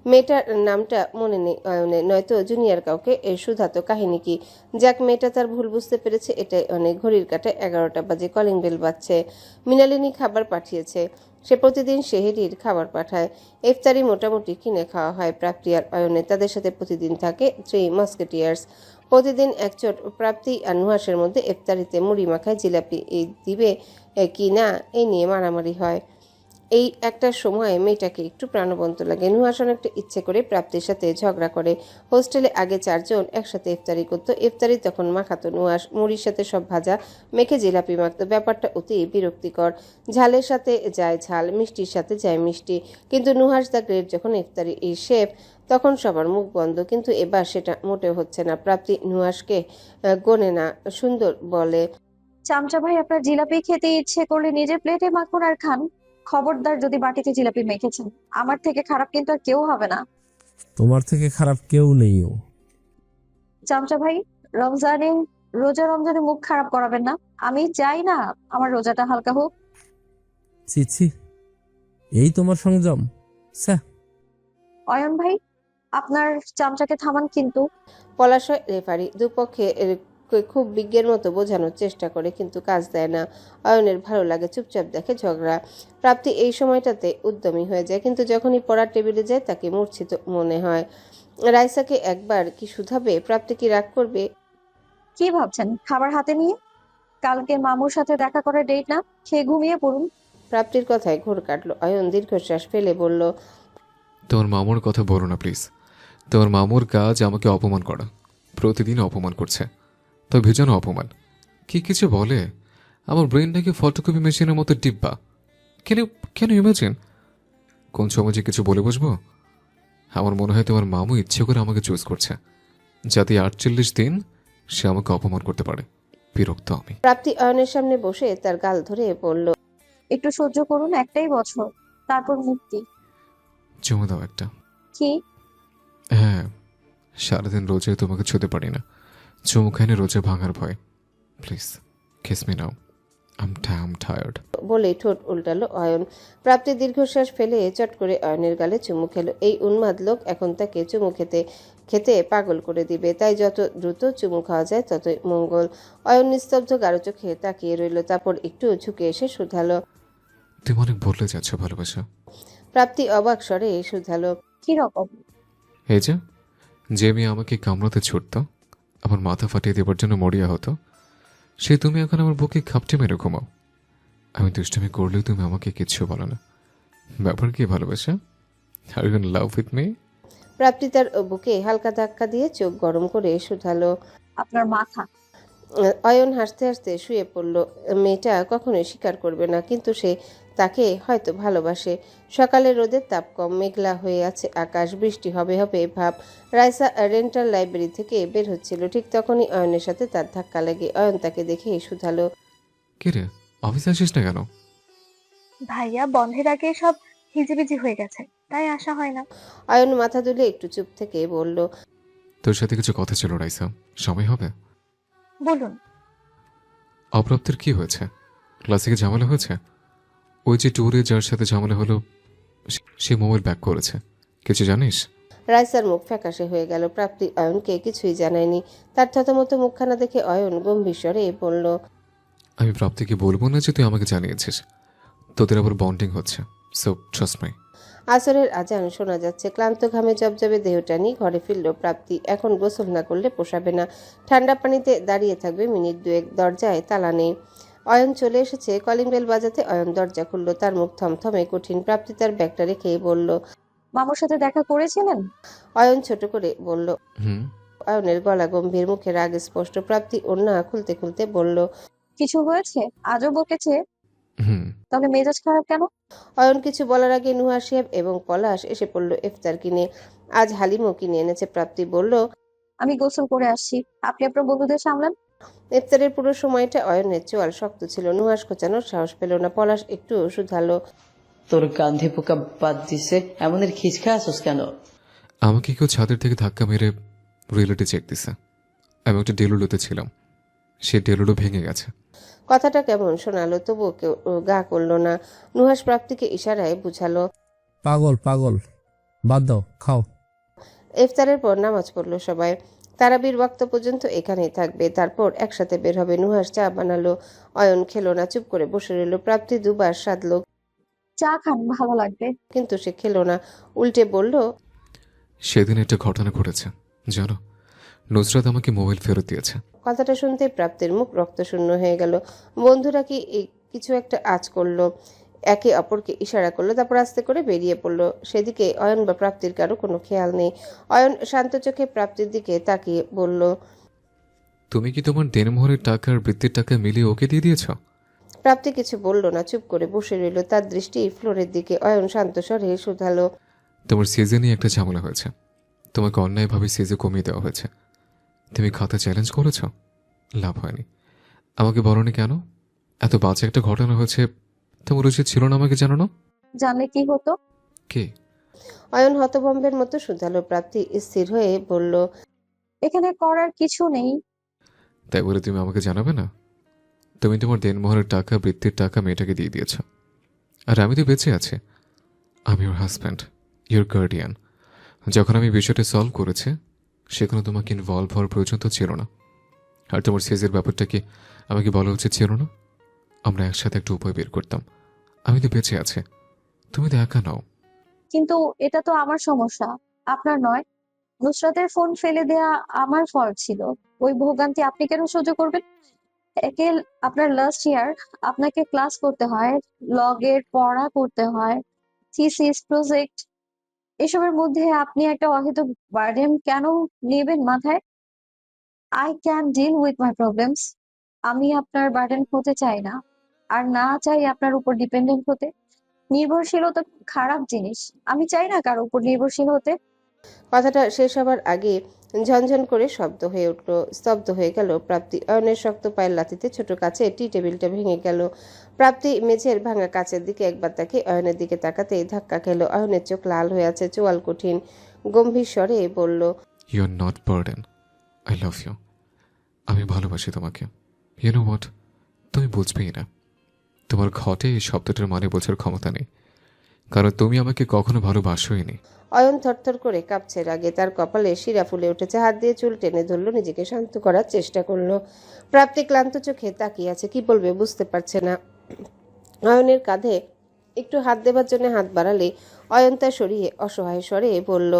মেয়েটার নামটা মনে নেই অয়নের, নয়তো জুনিয়র কাউকে শুধাতো। কাহিনী কি? যাক, মেয়েটা তার ভুল বুঝতে পেরেছে, এটাই অনেক। ঘড়ির কাঁটায় 11টা বাজে, কলিং বেল বাজছে। মৃণালিনী খাবার পাঠিয়েছে। সে প্রতিদিন সেহেরির খাবার পাঠায়। ইফতারি মোটামুটি কিনে খাওয়া হয় প্রাপ্তি আর অয়নের। তাদের সাথে প্রতিদিন থাকে 3 মাস্কেটিয়ার্স। প্রতিদিন একচোট প্রাপ্তি আর নুহাসের মধ্যে ইফতারিতে মুড়ি মাখায় জিলাপি দিবে কি না এই নিয়ে মারামারি হয়। এই একটা সময়ে মেয়েটাকে একটু প্রাণবন্ত লাগে। নুহাস অনেকটা ইচ্ছে করে প্রাপ্তির সাথে ঝগড়া করে। হোস্টেলে আগে 4 জন একসাথে ইফতারি করতো। ইফতারি তখন মাখাতো নুহাস, মুড়ির সাথে সব ভাজা মেখে জিলাপি মাখতো। ব্যাপারটা অতি বিরক্তিকর। ঝালের সাথে যায় ঝাল, মিষ্টির সাথে যায় মিষ্টি। কিন্তু নুহাস দ্য গ্রেট যখন ইফতারি শেফ, তখন সবার মুখ বন্ধ। কিন্তু এবার সেটা মোটেও হচ্ছে না। প্রাপ্তি নুহাসকে গোনে না, সুন্দর বলে, চামচা ভাই, আপনার জিলাপি খেতে ইচ্ছে করলে নিজের প্লেটে মাখুন আর খান। খবরদার যদি বাটিতে জিলাপি মেখেছেন, আমার থেকে খারাপ কিন্তু আর কেউ হবে না। তোমার থেকে খারাপ কেউ নেইও। চামচা ভাই, রমজানে রমজানে মুখ খারাপ করাবেন না। আমি চাই না আমার রোজাটা হালকা হোক। ছি ছি, এই তোমার সংযম? স্যাহ। অয়ন ভাই, আপনার চামচাকে থামান কিন্তু। পলাশ রেফারি দুপক্ষে খুব বিজ্ঞের মতো বোঝানোর চেষ্টা করে, কিন্তু কাজ দেয় না। অয়নের ভালো লাগে, চুপচাপ দেখে ঝগড়া। প্রাপ্তি এই সময়টাতে উদ্যমী হয়ে যায়, কিন্তু যখনই পড়ার টেবিলে যায় তাকে মূর্ছিত মনে হয়। রাইসাকে একবার কি শুধাবে? প্রাপ্তি কি রাগ করবে? কি ভাবছেন খাবার হাতে নিয়ে? কালকে মামুর সাথে দেখা করার ডেট না, খেয়ে ঘুমিয়ে পড়ুন। প্রাপ্তির কথায় ঘোর কাটলো। অয়ন দীর্ঘশ্বাস ফেলে বলল, তোমার মামুর কথা বলো না প্লিজ। তোমার মামুর কাজ আমাকে অপমান করা, প্রতিদিন অপমান করছে। তো ভেজানো অপমান, কি কিছু বলে? আমার ব্রেন নাকি ফটোকপি মেশিনের মতো ডিব্বা। কেন কেন ইমাজিন কোন সময় যে কিছু বলে বসবো। আমার মনে হয় তোমার মামু ইচ্ছে করে আমাকে চুজ করছে, যাতে 48 দিন সে আমাকে অপমান করতে পারে। বিরক্ত আমি। প্রাপ্তি অয়নের সামনে বসে তার গাল ধরে বলল, একটু সহ্য করুন, একটাই বছর, তারপর মুক্তি। চুমু দাও একটা। কি? হ্যাঁ, সারাদিন রোজে তোমাকে ছুতে পারি না, চুমু খাইনি রোজে ভাঙার ভয়। Please kiss me now, I am tired. বলেই ঠোঁট উল্টালো অয়ন। প্রাপ্তি দীর্ঘশ্বাস ফেলে চট করে অয়নের গালে চুমু খেলো। এই উন্মাদ লোক এখন তাকে চুমু খেতে খেতে পাগল করে দিবে, তাই যত দ্রুত চুমু খাওয়া যায় ততই মঙ্গল। অয়ন নিস্তব্ধ গাঢ় চোখে তাকিয়ে রইল, তারপর একটু ঝুঁকে এসে শুধালো। তুমি অনেক বদলে যাচ্ছ ভালোবাসা। প্রাপ্তি অবাক স্বরে শুধালো, কি রকম? এই যে মেয়ে আমাকে কামড়াতে ছুটত, আমার মাথা ফাটিয়ে দেবার জন্য মরিয়া হতো, সে তুমি এখন আমার বুকে খাপটে মেরে ঘুমাও। আমি দুষ্টুমি করলেও তুমি আমাকে কিচ্ছু বলো না। ব্যাপার কি ভালোবাসা? Are you in love with me? Prapti তার বুকে হালকা ধাক্কা দিয়ে চোখ গরম করে শুধালো। আপনার মাথা। অয়ন হাসতে হাসতে শুয়ে পড়ল। মেয়েটা কখনোই স্বীকার করবে না, কিন্তু সে তাকে হয়তো ভালোবাসে। সকালে রোদের তাপ কম, মেঘলা হয়ে আছে আকাশ, বৃষ্টি হবে হবে ভাব। রাইসা রেন্টাল লাইব্রেরি থেকে বের হচ্ছিল, ঠিক তখনই অয়নের সাথে তার ধাক্কা লাগে। অয়ন তাকে দেখে শুধালো, কে রে, অফিসে আসিস না কেন? ভাইয়া বন্ধের আগে সব হিজিবিজি হয়ে গেছে, তাই আসা হয় না। অয়ন মাথা দুলে একটু চুপ থেকে বলল, তোর সাথে কিছু কথা ছিল রাইসা, সময় হবে? বলুন। অপ্রাপ্তির কি হয়েছে? ক্লাসিকে ঝামেলা হয়েছে? ওই যে ট্যুরে যার সাথে ঝামেলা হলো, সে মোবাইল ব্যাক করেছে, কিছু জানিস? রাইসার মুখ ফ্যাকাশে হয়ে গেল। প্রাপ্তি অয়নকে কিছুই জানায়নি। তার থতমত মুখখানা দেখে অয়ন গম্ভীর স্বরে বলল, আমি প্রাপ্তিকে বলবো না যে তুই আমাকে জানিয়েছিস। তোদের আবার বন্ডিং হচ্ছে, সো ট্রাস্ট মি। আসরের আজান শোনা যাচ্ছে। ক্লান্ত ঘামে জবজবে দেহটা নিয়ে ঘরে ফিরল প্রাপ্তি। এখন গোসল না করলে পোষাবে না। ঠান্ডা পানিতে দাঁড়িয়ে থাকবে মিনিট দুয়েক। দরজায় তালা নেই। অয়ন চলে এসেছে। কলিং বেল বাজাতে অয়ন দরজা খুলল। তার মুখ থমথমে কঠিন। প্রাপ্তি তার ব্যাগটা রেখেই বলল। মামুর সাথে দেখা করেছিলেন? অয়ন ছোট করে বলল। হুম। অয়নের গলা গম্ভীর, মুখে রাগ স্পষ্ট। প্রাপ্তি ওড়না খুলতে খুলতে বলল। কিছু হয়েছে? আজও বকেছে? হুম। তাহলে মেজাজ খারাপ কেন? অয়ন কিছু বলার আগে নুহা সাহেব এবং পলাশ এসে পড়ল ইফতার কিনে। আজ হালিমও কিনে এনেছে। প্রাপ্তি বলল, আমি গোসল করে আসছি, আপনি আপনার বন্ধুদের সামলান। ইফতারের পুরো সময়টা অয়নের চোয়াল শক্ত ছিল। নুহাস খোঁচানোর সাহস পেল না। পলাশ একটু শুধালো, তোর গান্ধী পোকা বাদ দিছে, এমনের খিচখা আসস কেন? আমাকে কেউ ছাদের থেকে ধাক্কা মেরে রিয়েলিটি চেক দিছে। আমি একটা ডেলুলোতে ছিলাম, সে ডেলুলো ভেঙে গেছে। কথাটা কেমন শোনালো, তবুও কেউ গা করল না। নুহাস প্রাপ্তিকে ইশারায় বুঝালো। পাগল পাগল, বাদ দাও, খাও। ইফতারের পর নামাজ পড়ল সবাই। তারাবির ওয়াক্ত পর্যন্ত এখানেই থাকবে, তারপর একসাথে বের হবে। নুহাস চা বানালো। অয়ন খেলো না, চুপ করে বসে রইল। প্রাপ্তি দুবার সাধলো, চা খান, ভালো লাগবে। কিন্তু সে খেলো না। উল্টে বলল, সেদিন একটা ঘটনা ঘটেছে জানো, নুসরাত আমাকে মোবাইল ফেরত দিয়েছে। কথাটা শুনতে প্রাপ্তির মুখ রক্তশূন্য হয়ে গেল। বন্ধুরা কি কিছু একটা আঁচ করলো, একে অপরকে ইশারা করলো, তারপর আস্তে করে বেরিয়ে পড়লো। সেদিকে অয়ন বা প্রাপ্তির কারো কোনো খেয়াল নেই। অয়ন শান্ত চোখে প্রাপ্তির দিকে তাকিয়ে বলল, তুমি কি তোমার দেনমোহরের টাকা আর বৃত্তির টাকা মিলিয়ে ওকে দিয়ে দিয়েছ? প্রাপ্তি কিছু বলল না, চুপ করে বসে রইল। তার দৃষ্টি ফ্লোরের দিকে। অয়ন শান্ত স্বরে শুধালো, তোমার সিজে নিয়ে একটা ঝামেলা হয়েছে, তোমাকে অন্যায়ভাবে সিজে কমিয়ে দেওয়া হয়েছে। তুমি খাতা চ্যালেঞ্জ করেছ, লাভ হয়নি। আমাকে বলনি কেন? এত বাজে একটা ঘটনা হয়েছে, তোমার উচিত ছিল না আমাকে জানানো? জানলে কি হতো? কে? অয়ন হতভম্বের মতো শুধালো। প্রাপ্তি স্থির হয়ে বলল, এখানে করার কিছু নেই। তাই বলে তুমি আমাকে জানাবে না? তুমি তোমার দেনমোহরের টাকা বৃত্তির টাকা মেয়েটাকে দিয়ে দিয়েছ, আর আমি তো বেঁচে আছি। আমি ওর হাজব্যান্ড, ইউর গার্ডিয়ান। যখন আমি বিষয়টা সলভ করেছি সেখানে তোমাকে ইনভলভ হওয়ার প্রয়োজন তো ছিল না। আর তোমার সেজের ব্যাপারটা কি আমাকে বলা উচিত ছিল না? আমরা একসাথে একটা উপায় বের করতাম। আমি তো বেঁচে আছি, তুমি তো একা নাও। কিন্তু এটা তো আমার সমস্যা, আপনার নয়। নুসরাতের ফোন ফেলে দেয়া আমার ফল্ট ছিল। ওই ভোগান্তি আপনি কেন সহ্য করবেন? একে আপনার লাস্ট ইয়ার, আপনাকে ক্লাস করতে হয়, লগের পড়া করতে হয়, থিসিস প্রজেক্ট, এসবের মধ্যে আপনি একটা অহেতুক বার্ডেন কেন নেবেন মাথায়? I can deal with my problems. আমি আপনার বার্ডেন হতে চাই না, আর না চাই আপনার উপর ডিপেন্ডেন্ট হতে। নির্ভরশীলতা খারাপ জিনিস, আমি চাই না কারো উপর নির্ভরশীল হতে। কথাটা শেষ হবার আগে ঝনঝন করে শব্দ হয়ে উঠল। স্তব্ধ হয়ে গেল প্রাপ্তি। অয়নের শক্ত পায়ের লাথিতে ছোট কাছে টি টেবিলটা ভেঙে গেল। প্রাপ্তি মেঝের ভাঙা কাচের দিকে একবার তাকিয়ে অয়নের দিকে তাকাতেই ধাক্কা খেলো। অয়নের চোখ লাল হয়ে আছে, চোয়াল কঠিন, গম্ভীর স্বরে বলল, you are not burden, I love you. আমি ভালোবাসি তোমাকে। ইউ নো হোয়াট, তুমি বুঝবেই না। তোমার ঘটে এই শব্দটার মানে বোঝার ক্ষমতা নেই, কারণ তুমি আমাকে কখনো ভালোবাসোই নি। অয়ন থরথর করে কাঁপছে রাগে। তার কপালে শিরা ফুলে উঠেছে। হাত দিয়ে চুল টেনে ধরলো, নিজেকে শান্ত করার চেষ্টা করলো। প্রাপ্তি ক্লান্ত চোখে তাকিয়ে আছে, কি বলবে বুঝতে পারছে না। অয়নের কাঁধে একটু হাত দেবার জন্য হাত বাড়ালে অয়ন তা সরিয়ে অসহায় স্বরে বলল,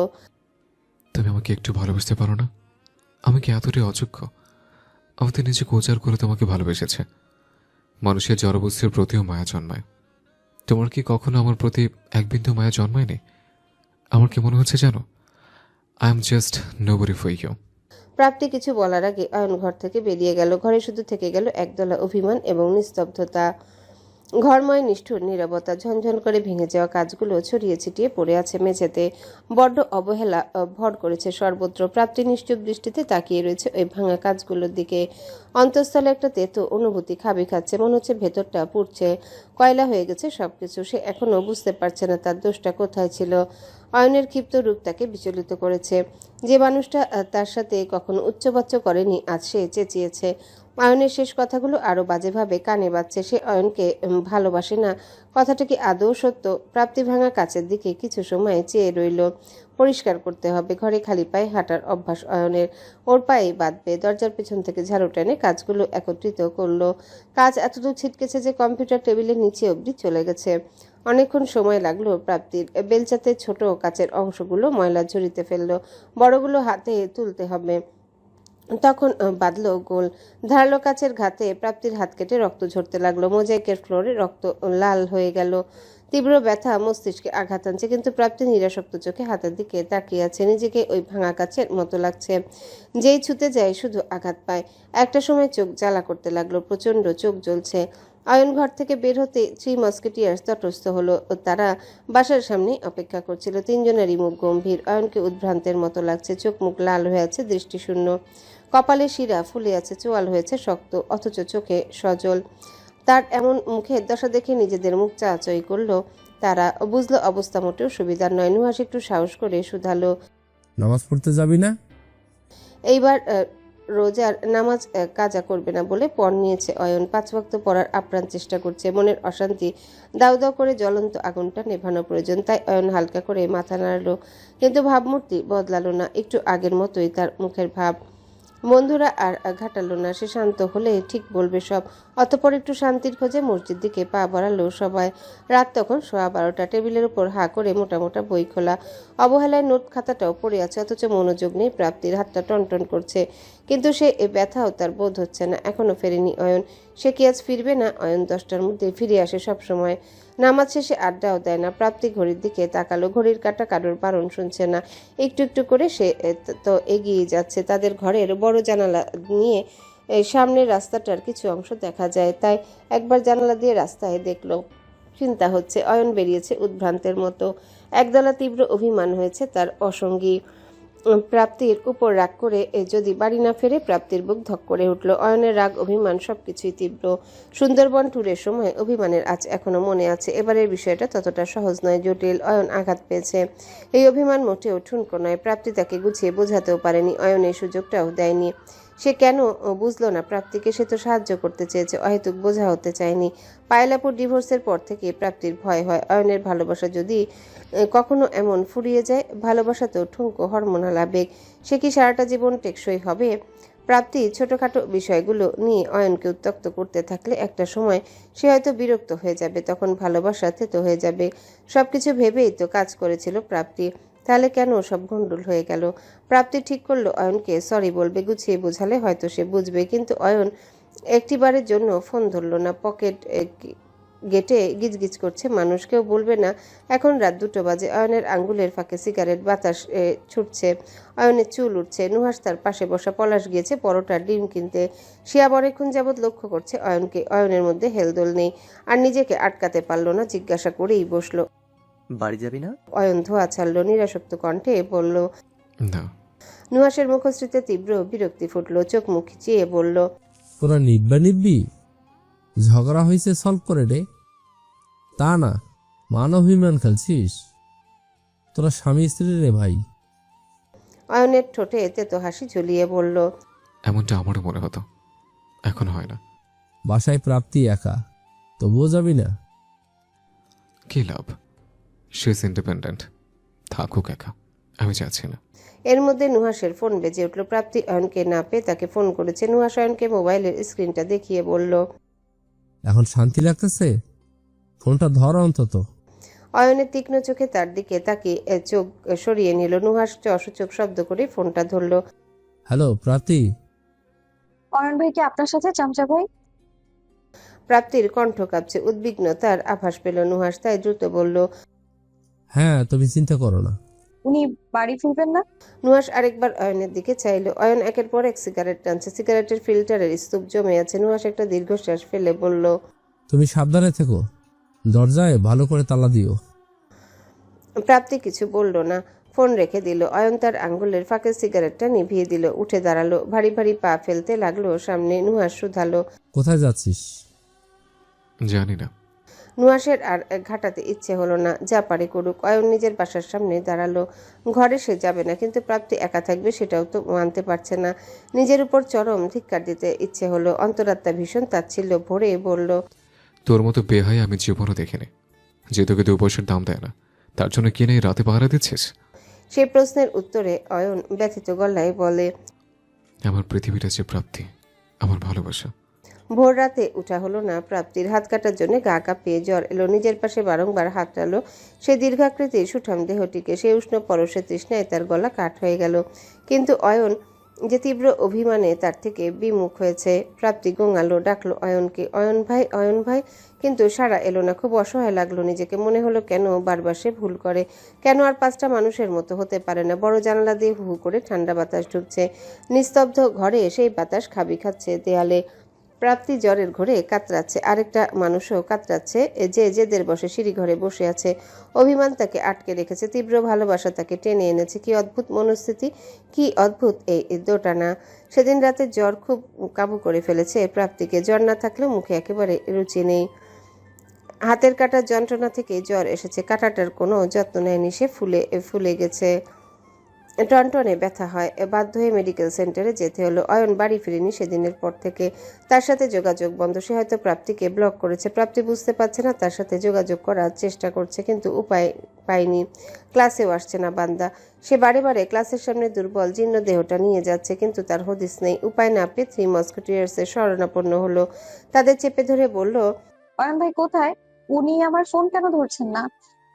তুমি আমাকে একটু ভালোবাসতে পারো না? আমি কি এতটাই অযোগ্য? আমাদের নিজেকে উজাড় করে তোমাকে ভালোবেসেছে। মানুষের জড়বস্তুর প্রতিও মায়া জন্মায়। তোমার কি কখনো আমার প্রতি এক বিন্দু মায়া জন্মায়নি? আমার কি মনে হচ্ছে জানো, I am just nobody for you. Prapti কিছু বলার আগে অয়ন ঘর থেকে বেরিয়ে গেল। ঘরে শুধু থেকে গেল একদলা অভিমান এবং নিস্তব্ধতা। ঘরময় নিষ্ঠুর নীরবতা। ঝনঝন করে ভেঙে যাওয়া কাজগুলো ছড়িয়ে ছিটিয়ে পড়ে আছে মেঝেতে। বড্ড অবহেলা ভর করেছে সর্বত্র। প্রাপ্তি নিশ্চুপ দৃষ্টিতে তাকিয়ে রয়েছে ওই ভাঙা কাজগুলোর দিকে। অন্তঃস্থলে একটা তেতো অনুভূতি খাবি খাচ্ছে, মনে হচ্ছে ভেতরটা পুড়ছে, কয়লা হয়ে গেছে সবকিছু। সে এখনো বুঝতে পারছে না তার দোষটা কোথায় ছিল। অয়নের ক্ষিপ্ত রূপ তাকে বিচলিত করেছে। যে মানুষটা তার সাথে কখনো উচ্চবাচ্য করেনি, আজ সে চেঁচিয়েছে। অয়নের শেষ কথাগুলো আরো বাজেভাবে কানে বাজছে। সে অয়নকে ভালোবাসে না, কথাটা কি আদৌ সত্য? প্রাপ্তি ভাঙা কাচের দিকে কিছু সময় চেয়ে রইল। পরিষ্কার করতে হবে। ঘরে খালি পায়ে হাঁটার অভ্যাস অয়নের, ওর পায়ে বাঁধবে। দরজার পেছন থেকে ঝাড়ু টেনে কাজগুলো একত্রিত করলো। কাজ এতদূর ছিটকেছে যে কম্পিউটার টেবিলের নিচে অবধি চলে গেছে। অনেকক্ষণ সময় লাগলো প্রাপ্তির। বেলচাতে ছোট কাচের অংশগুলো ময়লা ঝুড়িতে ফেললো, বড়গুলো হাতে তুলতে হবে। তখন বাঁধলো গোল। ধারালো কাচের ঘাতে প্রাপ্তির হাত কেটে রক্ত ঝরতে লাগলো। মোজাইকের ফ্লোরে রক্ত লাল হয়ে গেল। তীব্র ব্যথা মস্তিষ্কে আঘাত আনছে, কিন্তু প্রাপ্তি নিরাসক্ত চোখে হাতের দিকে তাকিয়ে আছে। নিজেকে ওই ভাঙা কাচের মতো লাগছে। যেই ছুতে যায় শুধু আঘাত পায়। একটা সময় চোখ জ্বালা করতে লাগলো, প্রচণ্ড চোখ জ্বলছে। অয়ন ঘর থেকে বের হতে 3 মস্কিটিয়ার্স তটস্থ হলো। তারা বাসার সামনে অপেক্ষা করছিল। তিনজনেরই মুখ গম্ভীর। অয়নকে উদ্ভ্রান্তের মতো লাগছে, চোখ মুখ লাল হয়ে আছে, দৃষ্টিশূন্য। কপালে শিরা ফুলে আছে, চোয়াল হয়েছে শক্ত, অথচ চোখে সজল। তার এমন মুখের দশা দেখে নিজেদের মুখ চাচাই করলো তারা। বুঝলো অবস্থা মোটেও সুবিধার নয়। নুহাস একটু সাহস করে শুধালো, নামাজ পড়তে যাবি না? এইবার রোজার নামাজ কাজা করবে না বলে পণ নিয়েছে অয়ন। 5 ওয়াক্ত পড়ার আপ্রাণ চেষ্টা করছে। মনের অশান্তি দাউ দাউ করে জ্বলন্ত আগুনটা নেভানো প্রয়োজন। তাই অয়ন হালকা করে মাথা নাড়ল, কিন্তু ভাবমূর্তি বদলালো না। একটু আগের মতোই তার মুখের ভাব। বন্ধুরা আর ঘাটালো না। সে শান্ত হলে ঠিক বলবে সব। অতঃপর একটু শান্তির খোঁজে মসজিদ দিকে পা বাড়ালো সবাই। রাত তখন 12:15। টেবিলের উপর হা করে মোটা মোটা বই খোলা। অবহেলায় নোট খাতাটাও পড়ে আছে, অথচ মনোযোগ নেই প্রাপ্তির। হাতটা টনটন করছে, কিন্তু সে ব্যথাও তার বোধ হচ্ছে না। এখনো ফেরেনি অয়ন। সে কি আজ ফিরবে না? অয়ন 10টার মধ্যে ফিরে আসে সব সময়। নামাজ শেষে আড্ডাও দেয় না। প্রাপ্তি ঘড়ির দিকে তাকালো। ঘড়ির কাঁটা কারোর বারণ শুনছে না। একটু একটু করে সে তো এগিয়ে যাচ্ছে। তাদের ঘরের বড় জানালা নিয়ে সামনের রাস্তাটার কিছু অংশ দেখা যায়। তাই একবার জানালা দিয়ে রাস্তায় দেখলো। চিন্তা হচ্ছে। অয়ন বেরিয়েছে উদ্ভ্রান্তের মতো। একদলা তীব্র অভিমান হয়েছে তার অসঙ্গী প্রাপ্তির উপর। রাগ করে যদি বাড়ি না ফেরে প্রাপ্তির বুক ধক করে উঠল। অয়নের রাগ অভিমান সবকিছুই তীব্র। সুন্দরবন ট্যুরের সময় অভিমানের আজ এখনো মনে আছে। এবারের বিষয়টা ততটা সহজ নয়, জটিল। অয়ন আঘাত পেয়েছে। এই অভিমান মোটেও ঠুনকো নয়। প্রাপ্তি তাকে গুছিয়ে বোঝাতেও পারেনি। অয়ন এই সুযোগটাও দেয়নি। সে কেন বুঝলো না প্রাপ্তিকে? সে তো সাহায্য করতে চেয়েছে, অহেতুক বোঝা হতে চায়নি। পায়েলাপুর ডিভোর্সের পর থেকে প্রাপ্তির ভয় হয় অয়নের ভালোবাসা যদি কখনো এমন ফুরিয়ে যায়। ভালোবাসা তো ঠুনকো হরমোনাল আবেগ, সে কি সারাটা জীবন টেকসই হবে? প্রাপ্তি ছোটখাটো বিষয়গুলো নিয়ে অয়নকে উত্ত্যক্ত করতে থাকলে একটা সময় সে হয়তো বিরক্ত হয়ে যাবে, তখন ভালোবাসা তেতো হয়ে যাবে। সবকিছু ভেবেই তো কাজ করেছিল প্রাপ্তি, তাহলে কেন সব গন্ডুল হয়ে গেল? প্রাপ্তি ঠিক করলো অয়নকে সরি বলবে, গুছিয়ে বোঝালে হয়তো সে বুঝবে, কিন্তু অয়ন একটিবারের জন্য ফোন ধরলো না। পকেট গেটে গিজগিজ করছে মানুষ, কেউ বলবে না। এখন রাত 2টো বাজে। অয়নের আঙ্গুলের ফাঁকে সিগারেট, বাতাস ছুটছে, অয়নের চুল উঠছে। নুহাস তার পাশে বসা পলাশ গিয়েছে পরোটা ডিম কিনতে। শিয়া অনেকক্ষণ যাবৎ লক্ষ্য করছে অয়নকে। অয়নের মধ্যে হেলদোল নেই, আর নিজেকে আটকাতে পারল না, জিজ্ঞাসা করেই বসলো। বাড়ি যাবি না? অয়ন ধোয়া ছাড়লো, নিরাসক্ত কণ্ঠে বলল। না। নুহাসের মুখশ্রীতে তীব্র বিরক্তি ফুটলো, চোখ মুখ চেয়ে বলল, তোরা নিব্বি ঝগড়া হয়েছে সলভ করে রে, তা না মান অভিমান খেলছিস। তোরা স্বামী স্ত্রী রে ভাই। অয়নের ঠোঁটে তেতো হাসি ঝুলিয়ে বলল, এমনটা আমারও মনে হতো, এখন হয় না। বাসায় প্রাপ্তি একা, তবুও যাবি না? কি লাভ? সে ইজ ইন্ডিপেন্ডেন্ট, থাকুক একা, আমি চাচ্ছি না। এর মধ্যে নুহাসের ফোন বেজে উঠল। প্রাপ্তি অয়নকে না পেয়ে তাকে ফোন করেছে। নুহাস অয়নকে মোবাইলের স্ক্রিনটা দেখিয়ে বলল, এখন শান্তি লাগতেছে? ফোনটা ধর অন্তত। অয়নের তীক্ষ্ণ চোখে তার দিকে তাকিয়ে চোখ সরিয়ে নিল। নুহাস অসূচক শব্দ করে ফোনটা ধরল। হ্যালো প্রাপ্তি। অয়ন ভাই কি আপনার সাথে? চামচা ভাই? প্রাপ্তির কণ্ঠ কাঁপছে, উদ্বিগ্নতার আভাস পেল নুহাস, তাই দ্রুত বলল, হ্যাঁ তুমি চিন্তা করো না। উনি বাড়ি ফিরবেন না? নুহাস আরেকবার অয়নের দিকে চাইল। অয়ন একের পর এক সিগারেট টানছে, সিগারেটের ফিল্টারের স্তূপ জমে আছে। নুহাস একটা দীর্ঘশ্বাস ফেলে বলল, তুমি সাবধানে থেকো, দরজায় ভালো করে তালা দিও। প্রাপ্তি কিছু বলল না, ফোন রেখে দিল। অয়ন তার আঙ্গুলের ফাঁকে সিগারেটটা নিভিয়ে দিল, উঠে দাঁড়ালো, ভারী ভারী পা ফেলতে লাগলো সামনে। নুহাস শুধালো। কোথায় যাচ্ছিস? জানি না। নুহাসের আর ঘাটাতে ইচ্ছে হলো না, যা পারে করুক। অয়ন নিজের বাসার সামনে দাঁড়ালো। ঘরে সে যাবে না, কিন্তু প্রাপ্তি একা থাকবে সেটাও তো মানতে পারছে না। নিজের উপর চরম ধিক্কার দিতে ইচ্ছে হলো। অন্তরাত্মা ভীষণ তাচ্ছিল্য ভরে বলল, তোর মতো বেহাই আমি জীবনও দেখিনি, যে তোকে 2 পয়সার দাম দেয় না, তার জন্য কিনে এই রাতে পাহারা দিচ্ছিস। সেই প্রশ্নের উত্তরে অয়ন ব্যথিত গলায় বলে, আমার পৃথিবীটা যে প্রাপ্তি, আমার ভালোবাসা। ভোর রাতে উঠা হলো না প্রাপ্তির। হাত কাটার জন্য গা কাঁপিয়ে জ্বর এলো। নিজের পাশে বারংবার হাত টালো সে দীর্ঘাকৃতির সুঠাম দেহটিকে। সেই উষ্ণ পরশে তৃষ্ণায় তার গলা কাঠ হয়ে গেল। কিন্তু অয়ন যে তীব্র অভিমানে তার থেকে বিমুখ হয়েছে। প্রাপ্তি গোঙালো, ডাকলো অয়নকে, অয়ন ভাই, অয়ন ভাই, কিন্তু সাড়া এলো না। খুব অসহায় লাগলো নিজেকে। মনে হলো কেন বারবার সে ভুল করে, কেন আর 5টা মানুষের মতো হতে পারে না। বড় জানালা দিয়ে হু হু করে ঠান্ডা বাতাস ঢুকছে। নিস্তব্ধ ঘরে সেই বাতাস খাবি খাচ্ছে দেয়ালে। প্রাপ্তি জ্বরের ঘরে কাতরাচ্ছে, আরেকটা মানুষও কাতরাচ্ছে, যে জেদের বসে সিঁড়ি ঘরে বসে আছে। অভিমান তাকে আটকে রেখেছে, তীব্র ভালোবাসা তাকে টেনে এনেছে। কি অদ্ভুত মনস্থিতি, কি অদ্ভুত এই দোটানা। সেদিন রাতে জ্বর খুব কাবু করে ফেলেছে প্রাপ্তিকে। জ্বর না থাকলেও মুখে একেবারে রুচি নেই। হাতের কাটার যন্ত্রণা থেকে জ্বর এসেছে, কাটাটার কোনো যত্ন নেয়নি সে, ফুলে গেছে, টনটনে ব্যথা হয়। বাধ্য হয়ে মেডিকেল সেন্টারে যেতে হলো। অয়ন বাড়ি ফিরেনি সেদিনের পর থেকে। তার সাথে যোগাযোগ বন্ধ। সে হয়তো প্রাপ্তিকে ব্লক করেছে। প্রাপ্তি বুঝতে পারছে না, তার সাথে যোগাযোগ করার চেষ্টা করছে, কিন্তু উপায় পায়নি। ক্লাসেও আসছে না বান্দা। সে বারে বারে ক্লাসের সামনে দুর্বল জীর্ণ দেহটা নিয়ে যাচ্ছে, কিন্তু তার হদিস নেই। উপায় না পেয়ে 3 মস্কিটিয়ার্সের শরণাপন্ন হলো। তাদের চেপে ধরে বলল, অয়ন ভাই কোথায়? উনি আমার ফোন কেন ধরছেন না?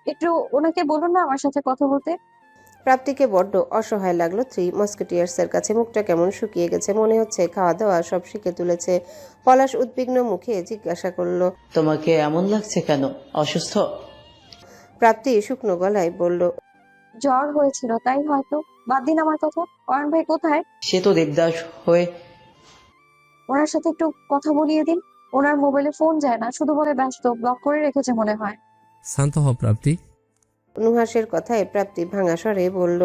একটু ওনাকে বলুন না আমার সাথে কথা বলতে। প্রাপ্তিকে বড্ড অসহায় লাগলো 3 মস্কিটিয়ার্সের কাছে। মুখটা কেমন শুকিয়ে গেছে, মনে হচ্ছে খাওয়া দাওয়া সব শিখে তুলেছে। পলাশ উদ্বিগ্ন মুখে জিজ্ঞাসা করলো, তোমাকে এমন লাগছে কেন? অসুস্থ? প্রাপ্তি শুকনো গলায় বলল, জ্বর হয়েছিল তাই হয়তো। বাদ দিন আমার কথা। অয়ন ভাই কোথায়? সে তো দেবদাস হয়ে। ওনার সাথে একটু কথা বলিয়ে দিন। ওনার মোবাইলে ফোন যায় না, শুধু বলে ব্যস্ত, ব্লক করে রেখেছে মনে হয়। শান্ত হ প্রাপ্তি। নুহাসের কথায় প্রাপ্তি ভাঙা স্বরে বলল,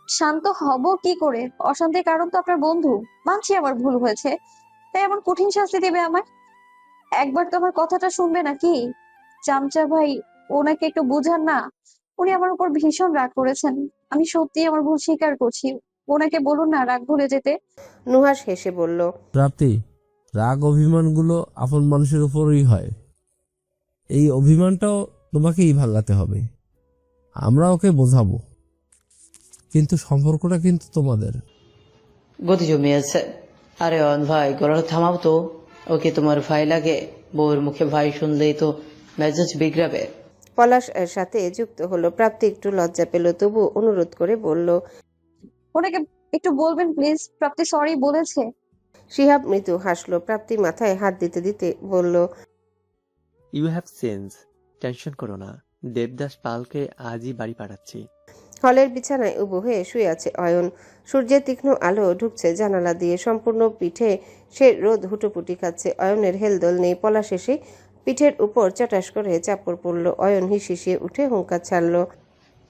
শান্ত হব কি করে? অশান্তির কারণ তো আপনার বন্ধু। মানছি আমার ভুল হয়েছে, তাই এমন কঠিন শাস্তি দেবে আমায়? একবার তো আমার কথাটা শুনবে নাকি? চামচা ভাই, ওনাকে একটু বুঝান না। উনি আমার উপর ভীষণ রাগ করেছেন। আমি সত্যি আমার ভুল স্বীকার করছি। ওনাকে বলুন না রাগ ভুলে যেতে। নুহাস হেসে বলল, প্রাপ্তি, রাগ অভিমানগুলো আপন মানুষের উপরই হয়। এই অভিমানটাও তোমাকেই ভাঙাতে হবে। আমরা ওকে বোঝাবো, কিন্তু সম্পর্কটা কিন্তু তোমাদের। গতি জমিয়েছে। আরে অয়ন ভাই, গলাটা থামাও তো। ওকে তোমার ভাই লাগে? বউয়ের মুখে ভাই শুনলেই তো মেজাজ বিগড়াবে। পলাশ সাথে যুক্ত হলো। প্রাপ্তি একটু লজ্জা পেল, তবু অনুরোধ করে বলল। ওনাকে একটু বলবেন প্লিজ, প্রাপ্তি সরি বলেছে। শিহাব মৃদু হাসলো। প্রাপ্তি মাথায় হাত দিতে দিতে বলল, ইউ হ্যাভ সেন্স। টেনশন করো না, দেবদাস পালকে আজই বাড়ি পাঠাচ্ছি। হলের বিছানায় উবু হয়ে শুয়ে আছে অয়ন। সূর্যের তীক্ষ্ণ আলো ঢুকছে জানালা দিয়ে। সম্পূর্ণ পিঠে সে রোদ হুটোপুটি খাচ্ছে। অয়নের হেলদোল নেই। পলাশ এসে পিঠের উপর চটাস করে চাপড় পড়ল। অয়ন হিসিয়ে উঠে হুঙ্কার ছাড়ল।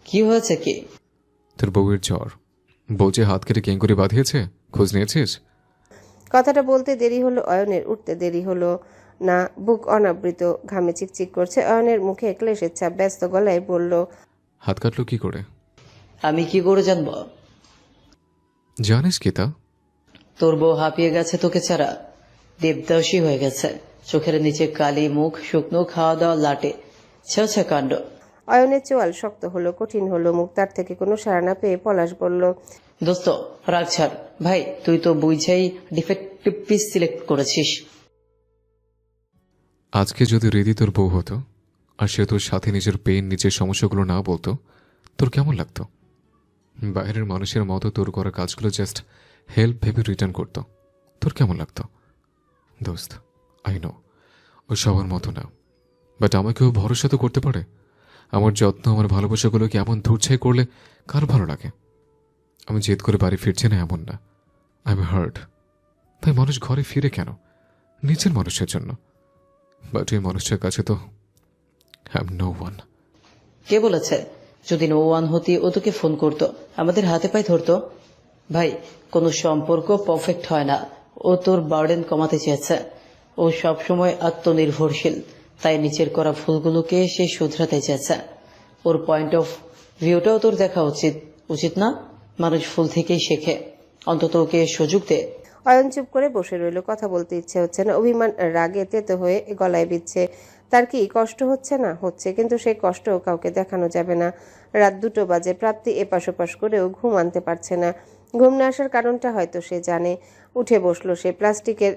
কি হয়েছে কি? তোর বউয়ের জ্বর। বউ যে হাত কেটে কেং করে বাঁধিয়েছে, খোঁজ নিয়েছিস? কথাটা বলতে দেরি হলো অয়নের, উঠতে দেরি হলো না। বুক অনাবৃত, ঘামে চিকচিক করছে। অয়নের মুখে ক্লেশের ছাপ। ব্যস্ত গলায় বলল, হাত কাটলো কি করে? আমি কি করে জানবো? জানিস কি তা? তোর বউ হাঁপিয়ে গেছে তোকে ছাড়া। দেবদাসী হয়ে গেছে। চোখের নিচে কালি, মুখ শুকনো, খাওয়া দাওয়া লাটে। ছে কাণ্ড। অয়নের চোয়াল শক্ত হলো, কঠিন হলো মুখ। তার থেকে কোনো সাড়া না পেয়ে পলাশ বলল, দোস্ত রাগ ছাড়। ভাই তুই তো বুঝাই ডিফেক্টিভ পিস সিলেক্ট করেছিস। আজকে যদি রিদি তোর বউ হতো আর সে তোর সাথে নিজের পেন, নিজের সমস্যাগুলো না বলতো, তোর কেমন লাগতো? বাইরের মানুষের মতো তোর করা কাজগুলো জাস্ট হেল্প ভেবে রিটার্ন করতো, তোর কেমন লাগতো? দোস্ত, আই নো ও সবার মতো না, বাট আমাকেও ভরসা তো করতে পারে। আমার যত্ন, আমার ভালোবাসাগুলোকে এমন ধূর্ছাই করলে কার ভালো লাগে? আমি জেদ করে বাড়ি ফিরছি না এমন না, আই এম হার্ট। তাই মানুষ ঘরে ফিরে কেন? নিজের মানুষের জন্য। বাট এই মানুষটার কাছে তো আই এম নো ওয়ান। কে বলেছে? যদি নো ওয়ান হতি ও তোকে ফোন করতো, আমাদের হাতে পায়ে ধরতো। ভাই কোনো সম্পর্ক পারফেক্ট হয় না। ও তোর বার্ডেন কমাতে চেয়েছে। ও সবসময় আত্মনির্ভরশীল, তাই নিচের করা ভুলগুলোকে সে শুধরাতে চেয়েছে। ওর পয়েন্ট অফ ভিউটাও তোর দেখা উচিত, উচিত না? মানুষ ভুল থেকেই শেখে। অন্তত ওকে সুযোগ দে। অয়ন চুপ করে বসে রইল। কথা বলতে ইচ্ছে হচ্ছে না। অভিমান রাগে তেতো হয়ে গলায় বিচ্ছে। তার কি কষ্ট হচ্ছে না? হচ্ছে, কিন্তু সেই কষ্ট কাউকে দেখানো যাবে না। রাত 2টো বাজে। প্রাপ্তি এপাশ ওপাশ করেও ঘুম আনতে পারছে না। ঘুম না আসার কারণটা হয়তো সে জানে। উঠে বসলো সে। প্লাস্টিকের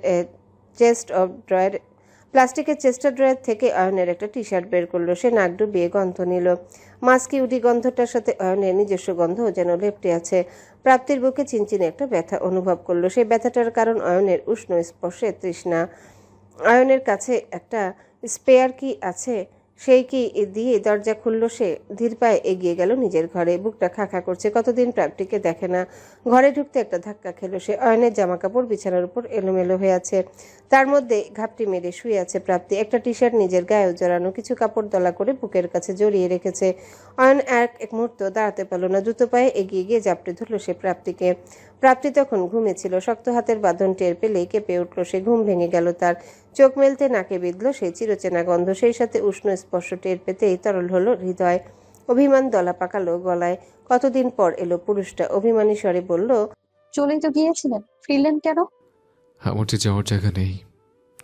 চেস্টার ড্রয়ার থেকে অয়নের একটা টি শার্ট বের করলো। সে নাক ডুবিয়ে গন্ধ নিল। মাস্কি উডি গন্ধটার সাথে অয়নের নিজস্ব গন্ধ যেন লেপ্টে আছে। প্রাপ্তির বুকে চিনচিনে একটা ব্যথা অনুভব করলো। সেই ব্যথাটার কারণ অয়নের উষ্ণ স্পর্শে তৃষ্ণা। অয়নের কাছে একটা স্পেয়ার কি আছে, সেই কি দিয়ে দরজা খুলল সে। ধীর পায়ে এগিয়ে গেল নিজের ঘরে। বুকটা খাঁখা করছে। কতদিন প্রাপ্তিকে দেখে না। ঘরে ঢুকতে একটা ধাক্কা খেলো সে। অয়নের জামা কাপড় বিছানার উপর এলোমেলো হয়ে আছে। তার মধ্যে ঘাপটি মেরে শুয়ে আছে প্রাপ্তি। একটা টি শার্ট নিজের গায়েও জড়ানো, কিছু কাপড় দলা করে বুকের কাছে জড়িয়ে রেখেছে। অয়ন এক মুহূর্ত দাঁড়াতে পারল না। দ্রুত পায়ে এগিয়ে গিয়ে জাপটে ধরল সে প্রাপ্তিকে। প্রাপ্তি তখন ঘুমেছিল। শক্ত হাতের বাঁধন টের পেলেই কেঁপে উঠল সে। ঘুম ভেঙে গেল তার। চোখ মেলতে নাকে বিঁধল সেই চিরচেনা গন্ধ। সেই সাথে উষ্ণ স্পর্শ টের পেতেই তরল হলো হৃদয়। অভিমান দলা পাকালো গলায়। কতদিন পর এলো পুরুষটা। অভিমানী স্বরে বলল, চলেই তো গিয়েছিলেন, ফিরলেন কেন? আমার যে যাওয়ার জায়গা নেই,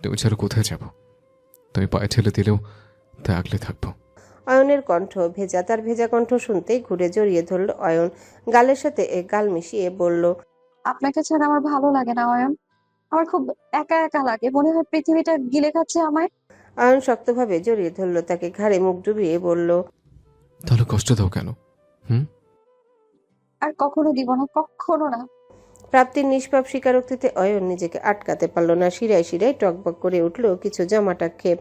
তুমি ছাড়া কোথায় যাব? তুমি পায়ে ঠেলে দিলেও তা আগলে থাকবো। অয়নের কণ্ঠ ভেজা। তার ভেজা কণ্ঠ শুনতেই ঘুরে জড়িয়ে ধরল অয়ন। গালের সাথে গাল মিশিয়ে বলল, আপনাকে ছাড়া আমার ভালো লাগে না অয়ন। আমার খুব একা একা লাগে, মনে হয় পৃথিবীটা গিলে খাচ্ছে আমায়। অয়ন শক্তভাবে জড়িয়ে ধরল তাকে। ঘাড়ে মুখ ডুবিয়ে বলল, তাহলে কষ্ট দাও কেন? আর কখনো দিব না, কখনো না। প্রাপ্তির নিষ্পাপ স্বীকারোক্তিতে অয়ন নিজেকে আটকাতে পারল না। শিরায় শিরায় টকবক করে উঠল কিছু জমাটা ক্ষেপ।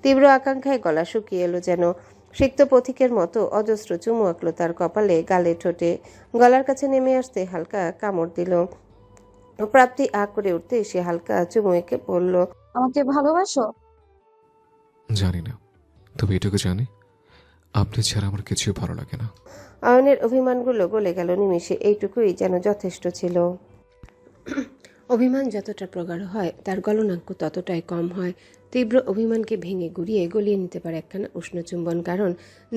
তীব্র আকাঙ্ক্ষায় গলা শুকিয়ে এলো যেন। সিক্ত পথিকের মতো অজস্র চুমু আঁকলো তার কপালে, গালে, ঠোঁটে। গলার কাছে নেমে আসতে হালকা কামড় দিল। প্রাপ্তি আ করে উঠতে সে হালকা চুমু এঁকে বলল, আমাকে ভালোবাসো? জানি না, তবে এটুকু জানি আপনি ছাড়া আমার কিছুই ভালো লাগে না। অয়নের অভিমানগুলো গলে গেল নিমেষে। এইটুকুই যেন যথেষ্ট ছিল। অভিমান যতটা প্রগাঢ় হয় তার গলনাঙ্ক ততটাই কম হয়। তীব্র অভিমানকে ভেঙে গুড়িয়ে গলিয়ে নিতে পারে একখানা উষ্ণ চুম্বন। কারণ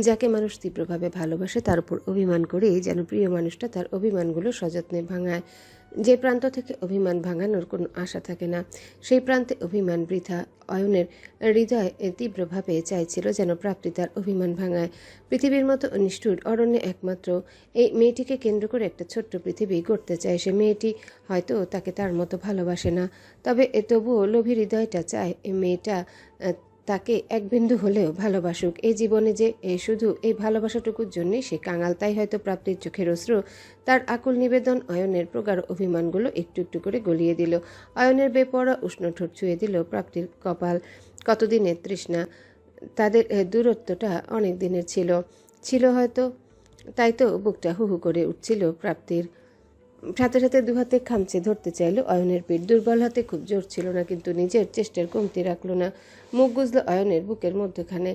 যাকে মানুষ তীব্রভাবে ভালোবাসে তার উপর অভিমান করেই যেন প্রিয় মানুষটা তার অভিমানগুলো সযত্নে ভাঙায়। যে প্রান্ত থেকে অভিমান ভাঙানোর কোনো আশা থাকে না, সেই প্রান্তে অভিমান বৃথা। অয়নের হৃদয় তীব্রভাবে চাইছিল যেন প্রাপ্তি তার অভিমান ভাঙায়। পৃথিবীর মতো নিষ্ঠুর অরণ্যে একমাত্র এই মেয়েটিকে কেন্দ্র করে একটা ছোট্ট পৃথিবী গড়তে চায় সে। মেয়েটি হয়তো তাকে তার মতো ভালোবাসে না, তবে তবুও লোভী হৃদয়টা চায় এই মেয়েটা তাকে এক বিন্দু হলেও ভালোবাসুক। এই জীবনে যে শুধু এই ভালোবাসাটুকুর জন্যই সে কাঙাল। তাই হয়তো প্রাপ্তির চোখের অশ্রু, তার আকুল নিবেদন অয়নের প্রগাঢ় অভিমানগুলো একটু একটু করে গলিয়ে দিল। অয়নের বেপরোয়া উষ্ণ ঠোঁট ছুঁয়ে দিল প্রাপ্তির কপাল। কতদিনের তৃষ্ণা, তাদের দূরত্বটা অনেক দিনের ছিল হয়তো, তাই তো বুকটা হু হু করে উঠছিল প্রাপ্তির। সাথে সাথে দুহাতে খামচে ধরতে চাইল অয়নের পিঠ। দুর্বল হাতে খুব জোর ছিল না, কিন্তু নিজের চেষ্টার কমতি রাখল না। মুখ গুজল অয়নের বুকের মধ্যখানে।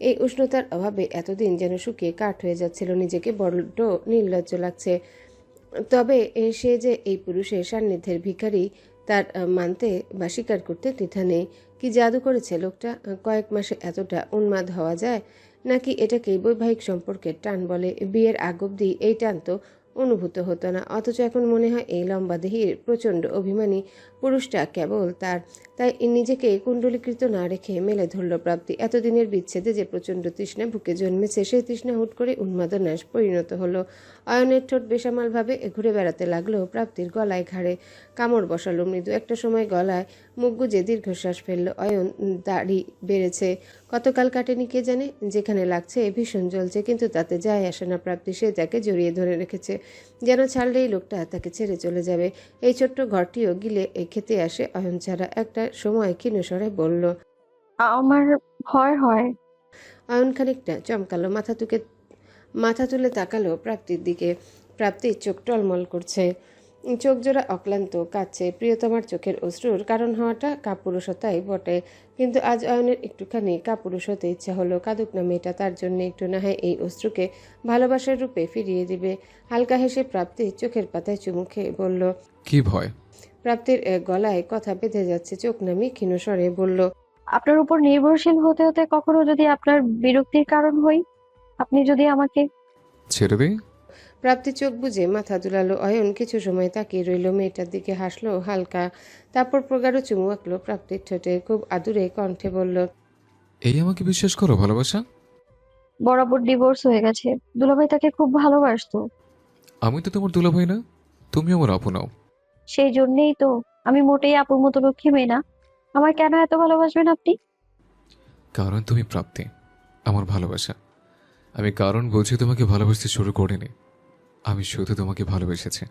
এই উষ্ণতার অভাবে এতদিন যেন শুকিয়ে কাঠ হয়ে যাচ্ছিল। নিজেকে বড্ড নির্লজ্জ লাগছে। তবে সে যে এই পুরুষের সান্নিধ্যের ভিখারি, তার মানতে বা স্বীকার করতে দ্বিধা নেই। কি জাদু করেছে লোকটা? কয়েক মাসে এতটা উন্মাদ হওয়া যায়? নাকি এটাকেই বৈবাহিক সম্পর্কের টান বলে? বিয়ের আগ অব্দি এই টান তো অনুভূত হতো না, অথচ এখন মনে হয় এই লম্বা দেহির প্রচণ্ড অভিমানী পুরুষটা কেবল তার। তাই নিজেকে কুণ্ডলীকৃত না রেখে মেলে ধরল প্রাপ্তি। এতদিনের বিচ্ছেদে যে প্রচণ্ড তৃষ্ণা বুকে জন্মেছে, সেই তৃষ্ণা হুট করে উন্মাদনায় পরিণত হলো। অয়নের ঠোঁট বেসামালভাবে ঘুরে বেড়াতে লাগলো প্রাপ্তির গলায় ঘাড়ে। কামড় বসালো মৃদু। একটা সময় গলায় মুখ গুজে দীর্ঘশ্বাস ফেলল অয়ন। দাড়ি বেড়েছে, কতকাল কাটেনি কে জানে। যেখানে লাগছে ভীষণ জ্বলছে, কিন্তু তাতে যায় আসে না প্রাপ্তি। সে তাকে জড়িয়ে ধরে রেখেছে, যেন ছাড়লেই লোকটা তাকে ছেড়ে চলে যাবে। এই ছোট্ট ঘরটিও গিলে খেতে আসে অয়ন ছাড়া। একটা সময় ক্ষীণস্বরে বলল। আমার ভয় হয়। অয়ন খানিকটা চমকালো, মাথা তুলে তাকালো প্রাপ্তির দিকে। প্রাপ্তির চোখ টলমল করছে, চোখ জোড়া অক্লান্ত কাঁদছে। প্রিয়তমার চোখের অশ্রুর কারণ হওয়াটা কাপুরুষতাই বটে, কিন্তু আজ অয়নের একটুখানি কাপুরুষ হতে ইচ্ছা হলো। কাঁদুক না মেয়েটা, তার জন্য একটু না হয় এই অশ্রুকে ভালোবাসার রূপে ফিরিয়ে দিবে। হালকা হেসে প্রাপ্তি চোখের পাতায় চুমু খেয়ে বলল। কি ভয়? প্রাপ্তির গলায় কথা বেঁধে যাচ্ছে, চোখ নামিয়ে ক্ষীণ স্বরে বলল। আপনার উপর নির্ভরশীল হতে হতে কখনো যদি আপনার বিরক্তির কারণ হই, আপনি যদি আমাকে ছেড়ে দিই? প্রাপ্তি চোখ বুজে মাথা দুলালো। অয়ন কিছু সময় তাকিয়ে রইল, মেয়েটার দিকে হাসলো হালকা, তারপর প্রগাঢ় চুমু আঁকলো প্রাপ্তির ঠোঁটে। খুব আদুরে কণ্ঠে বলল। এই আমাকে বিশ্বাস করো ভালোবাসা? বরাবর ডিভোর্স হয়ে গেছে। দুলাভাই তাকে খুব ভালোবাসতো। আমি তো তোমার দুলাভাই না, তুমি আমার আপু নাও। সেই জন্যেই তো আমি মোটেই আপুর মতো লক্ষ্মী মেয়ে না। আমার কেন এত ভালোবাসবেন আপনি? কারণ তুমি প্রাপ্তি, আমার ভালোবাসা। আমি কারণ বুঝে তোমাকে ভালোবাসতে শুরু করিনি, আমি শুধু তোমাকে ভালোবেসেছি।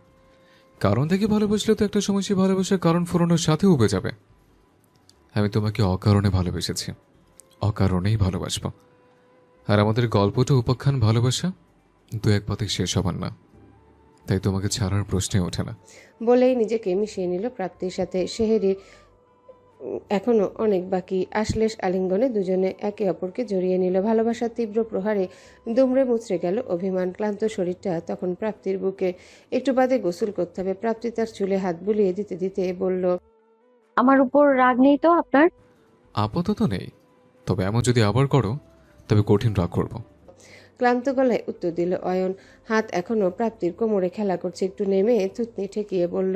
কারণ থেকে ভালোবাসলে তো একটা সময় সেই ভালোবাসার কারণ ফুরানোর সাথে উবে যাবে। আমি তোমাকে অকারণে ভালোবেসেছি, অকারণেই ভালোবাসবো। আর আমাদের গল্পটা উপাখ্যান ভালোবাসা, দু এক পাতে শেষ হবার না, তাই তোমাকে ছাড়ার প্রশ্নে ওঠে না। বলেই নিজেকে মিশিয়ে নিল প্রাপ্তির সাথে। সেহেরির এখনো অনেক বাকি। আশ্লেষ আলিঙ্গনে দুজনে একে অপরকে জড়িয়ে নিল। ভালোবাসার তীব্র প্রহারে দুমড়ে মুচড়ে গেল অভিমান। ক্লান্ত শরীরটা তখন প্রাপ্তির বুকে। একটু বাদে গোসল করতে হবে। প্রাপ্তি তার চুলে হাত বুলিয়ে দিতে দিতে বলল। আমার উপর রাগ নেই তো আপনার? আপাতত নেই, তবে এমন যদি আবার করো তবে কঠিন রাগ করব। ক্লান্ত গলায় উত্তর দিল অয়ন। হাত এখনো প্রাপ্তির কোমরে খেলা করছে। একটু নেমে থুতনি ঠেকিয়ে বলল।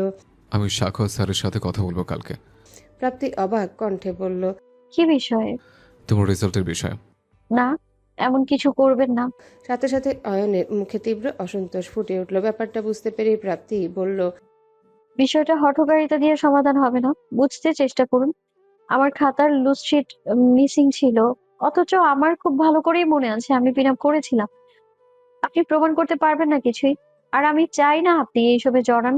আমি সাক্ষর স্যারের সাথে কথা বলবো কালকে। প্রাপ্তি অবাক কণ্ঠে বলল। কি বিষয়ে? তোমার রেজাল্টের বিষয়ে। না, এমন কিছু করবেন না। সাথে সাথে অয়নের মুখে তীব্র অসন্তোষ ফুটে উঠল। ব্যাপারটা বুঝতে পেরে প্রাপ্তি বলল। বিষয়টা হঠকারিতা দিয়ে সমাধান হবে না, বুঝতে চেষ্টা করুন। আমার খাতার লুজশিট মিসিং ছিল, অথচ আমার খুব ভালো করেই মনে আছে আমি পিন আপ করেছিলাম। আপনি প্রমাণ করতে পারবেন না কিছুই। আর আমি চাই না আপনি এইসবে জড়ান।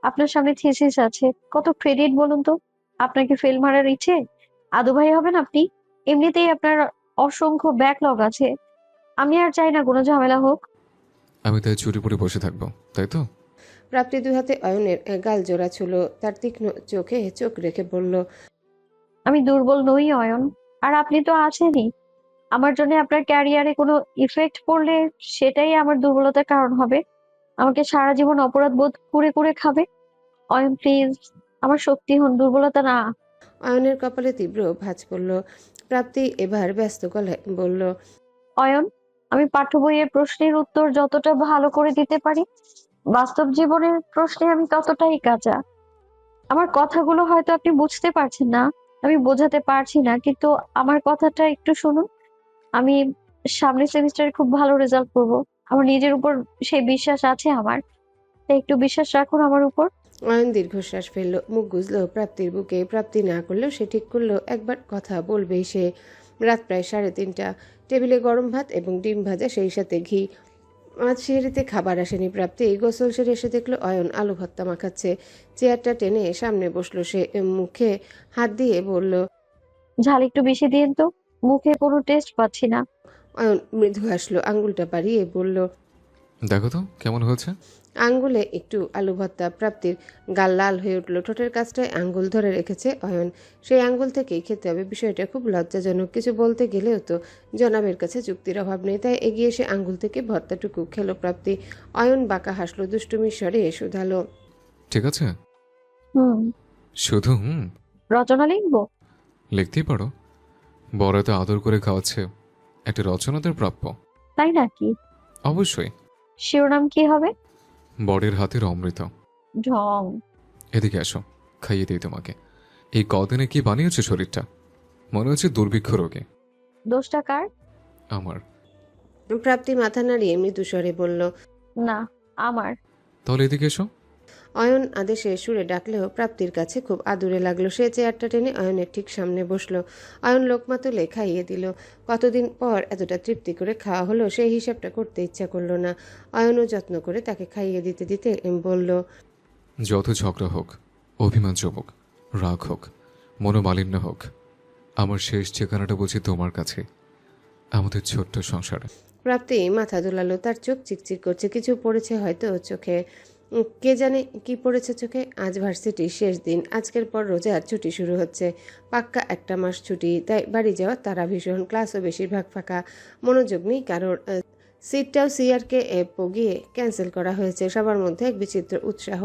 আপনার সামনে থিসিস আছে, কত ক্রেডিট বলুন তো। আপনার কি ফেল মারার ইচ্ছে? আদু ভাই হবেন আপনি? এমনিতেই আপনার অসংখ্য ব্যাকলগ আছে। আমি আর চাই না কোনো ঝামেলা হোক। আমি তাই চুরি পরে বসে থাকবো, তাই তো? প্রাপ্তি দুহাতে অয়নের গাল জোড়া ছিল, তার তীক্ষ্ণ চোখে চোখ রেখে বলল। আমি দুর্বল নই অয়ন, আর আপনি তো আছেনই। আমার জন্য আপনার ক্যারিয়ারে কোনো ইফেক্ট পড়লে সেটাই আমার দুর্বলতার কারণ হবে। আমাকে সারা জীবন অপরাধ বোধ করে করে খাবে। অয়ন প্লিজ, আমার শক্তি হন, দুর্বলতা না। অয়নের কপালে তীব্র ভাঁজ পড়ল। প্রাপ্তি এবার ব্যস্ত গলায় বলল। অয়ন, আমি পাঠ্য বইয়ের প্রশ্নের উত্তর যতটা ভালো করে দিতে পারি বাস্তব জীবনের প্রশ্নে আমি ততটাই কাঁচা। আমার কথাগুলো হয়তো আপনি বুঝতে পারছেন না, আমি বোঝাতে পারছি না, কিন্তু আমার কথাটা একটু শুনুন। আমি সামনের সেমিস্টারে খুব ভালো রেজাল্ট করব। আমার নিজের উপর সেই বিশ্বাস আছে আমার। তাই একটু বিশ্বাস রাখুন আমার উপর। অয়ন দীর্ঘশ্বাস ফেলল, মুখ গুজল প্রাপ্তির বুকে। প্রাপ্তি না করলেও সে ঠিক করলো একবার কথা বলবেই সে। রাত প্রায় 3:30। টেবিলে গরম ভাত এবং ডিম ভাজা, সেই সাথে ঘি। আজ সেহরিতে খাবার আসেনি প্রাপ্তি। গোসল সেরে এসে দেখলো অয়ন আলু ভর্তা মাখাচ্ছে। চেয়ারটা টেনে সামনে বসলো সে। মুখে হাত দিয়ে বলল। ঝাল একটু বেশি দিয়েন তো, মুখে কোনো টেস্ট পাচ্ছি না। অয়ন মৃদু হাসলো, আঙ্গুলটা বাড়িয়ে বলল। দেখো তো কেমন হয়েছে। আঙ্গুলে একটু আলু ভর্তা। প্রাপ্তির গাল লাল হয়ে উঠল। ঠোঁটের কাছটায় আঙ্গুল ধরে রেখেছে অয়ন। সেই আঙ্গুল থেকেই খেতে হবে। বিষয়টা খুব লজ্জাজনক। কিছু বলতে গেলেও তো জনাবের কাছে যুক্তির অভাব নেই, তাই এগিয়ে এসে আঙ্গুল থেকে ভর্তাটুকু খেলো প্রাপ্তি। অয়ন বাঁকা হাসলো, দুষ্টুমির স্বরে শুধালো। ঠিক আছে। হুম। শুধু রচনা লিখবো? লিখতেই পারো। বড় এত আদর করে খাওয়াচ্ছে, একটা রচনাদের প্রাপ্য। তাই নাকি? অবশ্যই। শিরোনাম কি হবে? বরের হাতের অমৃত। ঢং। এদিকে আসো, খাইয়ে দিই তোমাকে। এই কদিনে কি বানিয়েছে শরীরটা, মনে হচ্ছে দুর্ভিক্ষ রোগে। দোষটা কার? আমার। প্রাপ্তি মাথা নাড়িয়ে মৃদু স্বরে বলল। না, আমার। তাহলে এদিকে এসো। অয়ন আদেশে সুরে ডাকলেও প্রাপ্তির কাছে খুব আদুরে লাগলো। সে চেয়ারটা টেনে অয়নের ঠিক সামনে বসলো। অয়ন লোকমা তুলে খাইয়ে দিল। কতদিন পর এতটা তৃপ্তি করে খাওয়া হলো, সেই হিসাবটা করতে ইচ্ছা করলো না। অয়নও যত্ন করে তাকে খাইয়ে দিতে দিতে বলল। যত ঝগড়া হোক, অভিমান হোক, রাগ হোক, মনোমালিন্য হোক, আমার শেষ ঠিকানাটা বুঝি তোমার কাছে, আমাদের ছোট্ট সংসারে। প্রাপ্তি মাথা দোলালো। তার চোখ চিকচিক করছে। কিছু পড়েছে হয়তো চোখে। কে জানে কি পড়েছে চোখে। আজ ভার্সিটির শেষ দিন। আজকের পর রোজার ছুটি শুরু হচ্ছে। পাক্কা 1 মাস ছুটি, তাই বাড়ি যাওয়ার তারা ভীষণ। ক্লাসও বেশিরভাগ ফাঁকা, মনোযোগ নেই কারোর। সিটটাও সিআরকে পগিয়ে ক্যান্সেল করা হয়েছে। সবার মধ্যে এক বিচিত্র উৎসাহ।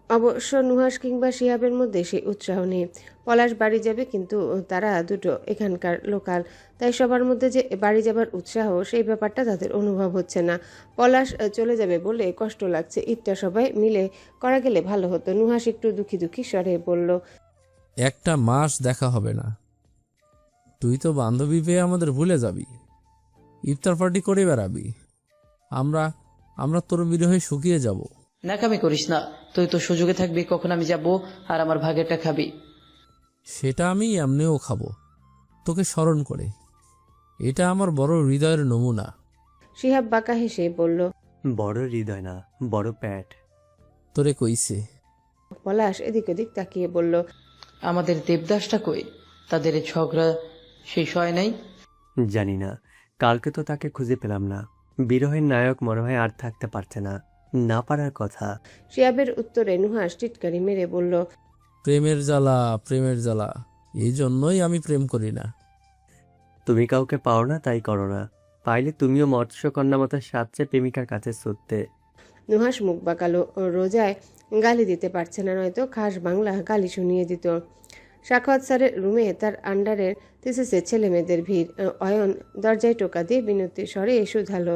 অবশ্য নুহাস কিংবা শিহাবের মধ্যে সেই উৎসাহ নেই। পলাশ বাড়ি যাবে, কিন্তু তারা দুটো এখানকার লোকাল, তাই সবার মধ্যে যে বাড়ি যাবার উৎসাহ, সেই ব্যাপারটা তাদের অনুভব হচ্ছে না। পলাশ চলে যাবে বলে কষ্ট লাগছে। ঈদটা সবাই মিলে করা গেলে ভালো হতো। নুহাস একটু দুঃখী দুঃখী স্বরে বলল। 1 মাস দেখা হবে না, তুই তো বান্ধবী পেয়ে আমাদের ভুলে যাবি, ইফতার পার্টি করে বেড়াবি, আমরা আমরা তোর বিরহে শুকিয়ে যাব। নাকামি করিস না, তুই তো সুযোগে থাকবি কখন আমি যাব আর আমার ভাগেরটা খাবি। সেটা আমি এমনিও খাবো, তোকে স্মরণ করে। এটা আমার বড় হৃদয়ের নমুনা। শিহাব বাঁকা হেসে বলল। বড় হৃদয় না, বড় প্যাট। তোরে কইছে। পলাশ এদিক ওদিক তাকিয়ে বলল। আমাদের দেবদাসটা কই? তাদের এই ঝগড়া শেষ হয় নাই? জানি না, কালকে তো তাকে খুঁজে পেলাম না। বিরহের নায়ক মনে হয় আর থাকতে পারছে না, না পারার কথা। শিহাবের উত্তরে নুহাস টিটকারি মেরে বলল। প্রেমের জ্বালা, প্রেমের জ্বালা, এই জন্যই আমি প্রেম করি না। তুমি কাউকে পাও না তাই করো না, পাইলে তুমিও মৎস্যকন্যা মতো সাতচে প্রেমিকার কাছে ছুটতে। নুহাস মুখ বাঁকালো। রোজায় গালি দিতে পারছে না, নয়তো খাস বাংলা গালি শুনিয়ে দিত। সাখাওয়াত স্যারের রুমে তার আন্ডারের থিসিসের ছেলে মেয়েদের ভিড়। অয়ন দরজায় টোকা দিয়ে বিনতির স্বরে শুধালো।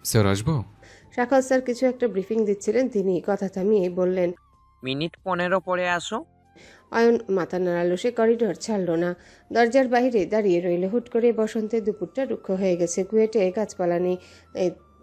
স্যার আসবো? সাখাওয়াত স্যার কিছু একটা ব্রিফিং দিচ্ছিলেন, তিনি কথা থামিয়ে বললেন। মিনিট 15 পরে আসো। অয়ন মাথা নাড়ালো। সে করিডোর ছাড়লো না, দরজার বাইরে দাঁড়িয়ে রইল। হুট করে বসন্তে দুপুরটা রুক্ষ হয়ে গেছে। কুয়েটে গাছপালা নেই,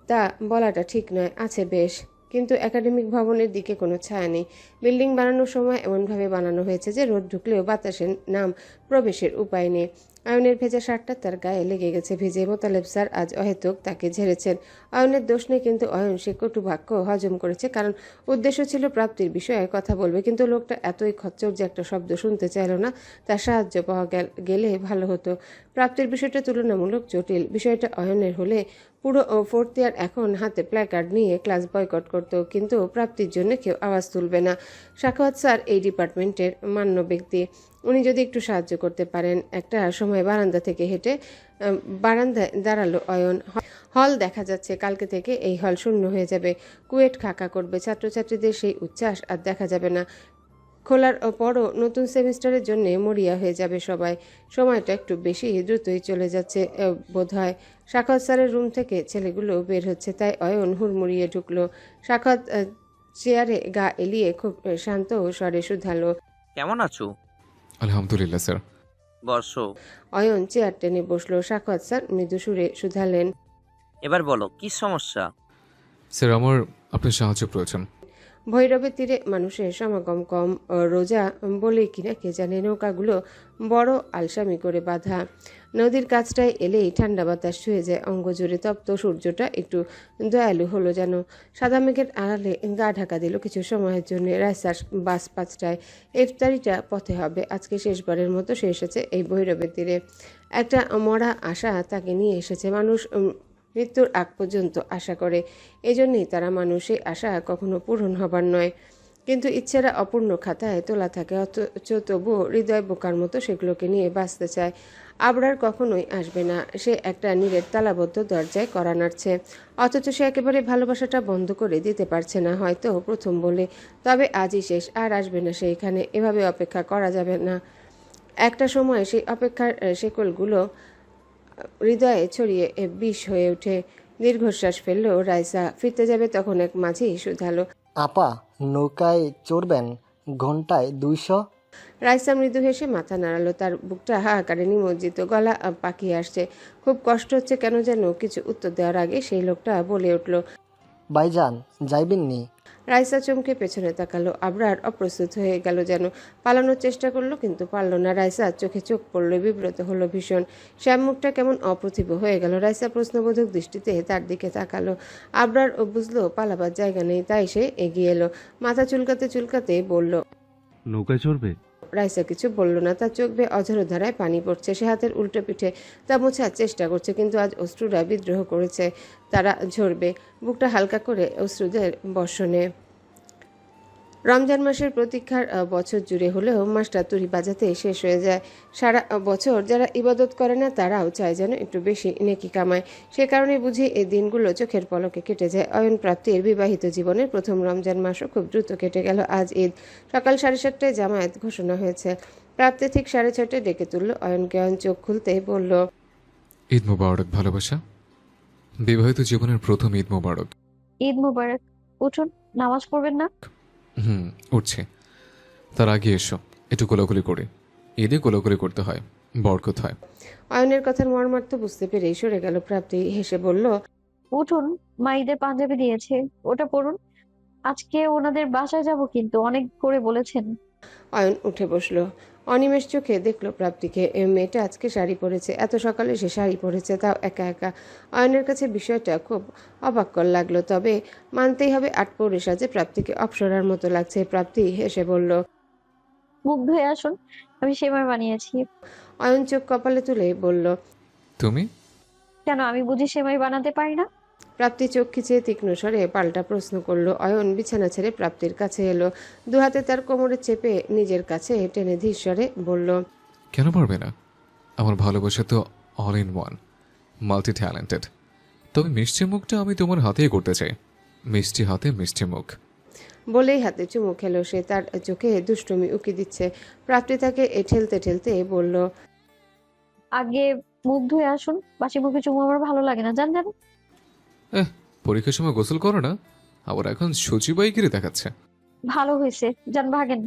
তা বলাটা ঠিক নয়। আছে বেশ, কিন্তু একাডেমিক ভবনের দিকে কোনো ছায়া নেই। বিল্ডিং বানানোর সময় এমনভাবে বানানো হয়েছে যে রোদ ঢুকলেও বাতাসের নাম প্রবেশের উপায় নেই। অয়নের ভেজা শার্টটা তার গায়ে লেগে গেছে ভিজে। মোতালেব স্যার আজ অহেতুক তাকে ঝেড়েছেন। অয়নের দোষ নেই, কিন্তু অয়ন সে কটু বাক্য হজম করেছে, কারণ উদ্দেশ্য ছিল প্রাপ্তির বিষয়ে কথা বলবে। কিন্তু লোকটা এতই খচ্চর যে একটা শব্দ শুনতে চাইল না। তার সাহায্য পাওয়া গেলে ভালো হতো। প্রাপ্তির বিষয়টা তুলনামূলক জটিল। বিষয়টা অয়নের হলে পুরো 4th ইয়ার এখন হাতে প্ল্যাকার্ড নিয়ে ক্লাস বয়কট করত, কিন্তু প্রাপ্তির জন্য কেউ আওয়াজ তুলবে না। সাখাওয়াত স্যার এই ডিপার্টমেন্টের মান্য ব্যক্তি। উনি যদি একটু সাহায্য করতে পারেন। একটা সময় বারান্দা থেকে হেঁটে বারান্দায় দাঁড়ালো অয়ন। হল দেখা যাচ্ছে। কালকে থেকে এই হল শূন্য হয়ে যাবে। কুয়েট খাকা করবে। ছাত্রছাত্রীদের সেই উচ্ছ্বাস আর দেখা যাবে না। খোলার পরও নতুন সেমিস্টারের জন্য মরিয়া হয়ে যাবে সবাই। সময়টা একটু বেশি দ্রুতই চলে যাচ্ছে বোধ হয়। সাখাওয়াত স্যারের রুম থেকে ছেলেগুলো বের হচ্ছে, তাই অয়ন হুড়মুড়িয়ে ঢুকলো। সাখাওয়াত চেয়ারে গা এলিয়ে খুব শান্ত স্বরে শুধালো। কেমন আছো? আলহামদুলিল্লাহ স্যার। বসো। অয়ন চেয়ার টেনে বসলো। সাখাওয়াত স্যার মৃদু সুরে শুধালেন। এবার বলো কি সমস্যা? স্যার আমার আপনার সাহায্য প্রয়োজন। ভৈরবের তীরে মানুষের সমাগম কম, রোজা বলেই কিনা কে জানে নৌকাগুলো বড় আলসামি করে বাঁধা। নদীর কাছটায় এলেই ঠান্ডা বাতাস ছুঁয়ে যায় অঙ্গ জুড়ে। তপ্ত সূর্যটা একটু দয়ালু হলো যেন। সাদা মেঘের আড়ালে গা ঢাকা দিল কিছু সময়ের জন্য। রাইসার বাস 5টায়। ইফতারিটা পথে হবে। আজকে শেষবারের মতো সে এসেছে এই ভৈরবের তীরে। একটা মরা আশা তাকে নিয়ে এসেছে। মানুষ মৃত্যুর আগ পর্যন্ত আশা করে, এজন্যই তারা মানুষের আশা কখনো পূরণ হবার নয়। কিন্তু ইচ্ছেরা অপূর্ণ খাতায় তোলা থাকে, অথচ তবুও হৃদয় বোকার মতো সেগুলোকে নিয়ে বাঁচতে চায়। আবরার কখনোই আসবে না। সে একটা নীরের তালাবদ্ধ দরজায় কড়া নাড়ছে, অথচ সে একেবারে ভালোবাসাটা বন্ধ করে দিতে পারছে না। হয়তো প্রথম বলে, তবে আজই শেষ, আর আসবে না সে এখানে। এভাবে অপেক্ষা করা যাবে না। একটা সময় সেই অপেক্ষার শেকলগুলো হৃদয়ে ছড়িয়ে বিষ হয়ে ওঠে। দীর্ঘশ্বাস ফেলল রাইসা। ফিরতে যাবে তখন এক মাঝি শুধালো। আপা, নৌকায় চড়বেন? ঘন্টায় 200। রাইসা মৃদু হেসে মাথা নাড়ালো। তার বুকটা হাহাকারে নিমজ্জিত, গলা পাকিয়ে আসছে। খুব কষ্ট হচ্ছে কেন যেন। কিছু উত্তর দেওয়ার আগে সেই লোকটা বলে উঠল। ভাইজান যাইবেন নি? রাইসা চমকে পেছনে তাকালো। আবরার অপ্রস্তুত হয়ে গেল যেন। পালানোর চেষ্টা করলো কিন্তু পারল না। রাইসার চোখে চোখ পড়লো, বিব্রত হলো ভীষণ। শ্যাম মুখটা কেমন অপ্রতিভ হয়ে গেল। রাইসা প্রশ্নবোধক দৃষ্টিতে তার দিকে তাকালো। আবরার বুঝলো পালাবার জায়গা নেই, তাই সে এগিয়ে এলো। মাথা চুলকাতে চুলকাতে বলল। নৌকায় চড়বে? রাইসা কিছু বলল না। তার চোখ বেয়ে অঝরো ধারায় পানি পড়ছে। সে হাতের উল্টো পিঠে তা মোছার চেষ্টা করছে, কিন্তু আজ অশ্রুরা বিদ্রোহ করেছে। তারা ঝরবে। বুকটা হালকা করে অশ্রুদের বর্ষণে। রমজান মাসের প্রতীক্ষার বছর জুড়ে হলেও মাসটা তুড়ি বাজাতে শেষ হয়ে যায়। সারা বছর যারা ইবাদত করে না তারাও চায় যেন একটু বেশি নেকি কামায়। সে কারণে বুঝি এই দিনগুলো চোখের পলকে কেটে যায়। অয়ন প্রাপ্তির বিবাহিত জীবনের প্রথম রমজান মাসও খুব দ্রুত কেটে গেল। আজ ঈদ। সকাল 7:30টায় জামায়াত ঘোষণা হয়েছে। প্রাপ্তি ঠিক 6:30টায় ডেকে তুলল অয়নকে। অয়ন চোখ খুলতেই বলল। ঈদ মোবারক ভালোবাসা। বিবাহিত জীবনের প্রথম ঈদ মোবারক। ঈদ মোবারক। উঠুন, নামাজ পড়বেন না? উঠছে। তার আগে এসো, একটু কোলাকুলি করে। ঈদে কোলাকুলি করতে হয়, বরকত হয়। অয়নের কথার মর্মার্থ বুঝতে পেরেই সরে গেল প্রাপ্তি। হেসে বলল। উঠুন, মা ঈদের পাঞ্জাবি দিয়েছে, ওটা পরুন। আজকে ওনাদের বাসায় যাব, কিন্তু অনেক করে বলেছেন। অয়ন উঠে বসলো। অনিমেষ চোখে দেখলো প্রাপ্তিকে। মেয়েটা আজকে শাড়ি পরেছে। এত সকালে সে শাড়ি পরেছে, তাও একা একা। অয়নের কাছে বিষয়টা খুব অবাককর লাগলো। তবে মানতেই হবে আটপৌরে সাজে প্রাপ্তিকে অপ্সরার মতো লাগছে। প্রাপ্তি হেসে বলল। মুখ ধুয়ে আসুন, আমি সেমাই বানিয়েছি। অয়ন চোখ কপালে তুলে বলল। তুমি? কেন, আমি বুঝি সেমাই বানাতে পারি না? প্রাপ্তি চোখ খিচিয়ে তীক্ষ্ণ স্বরে পাল্টা প্রশ্ন করলো। অয়ন বিছানা ছেড়ে প্রাপ্তির কাছে এলো। দুহাতে তার কোমরে চেপে নিজের কাছে টেনে ধীর স্বরে বলল। কেন পারবে না? আমার ভালোবাসা তো all in one, multi talented. তবে মিষ্টি মুখটা আমি তোমার হাতেই করতে চাই। মিষ্টি হাতে মিষ্টি মুখ। বলেই হাতে চুমু খেলো সে। তার চোখে দুষ্টুমি উকি দিচ্ছে। প্রাপ্তি তাকে ঠেলতে ঠেলতে বলল। আগে মুখ ধুয়ে আসুন, বাসি মুখে চুমু আমার ভালো লাগে না, জান। পরীক্ষার সময় গোসল করো না, আবার এখন সচিবাইগিরি দেখাচ্ছে। ভালো হয়েছে, যান ভাগেন।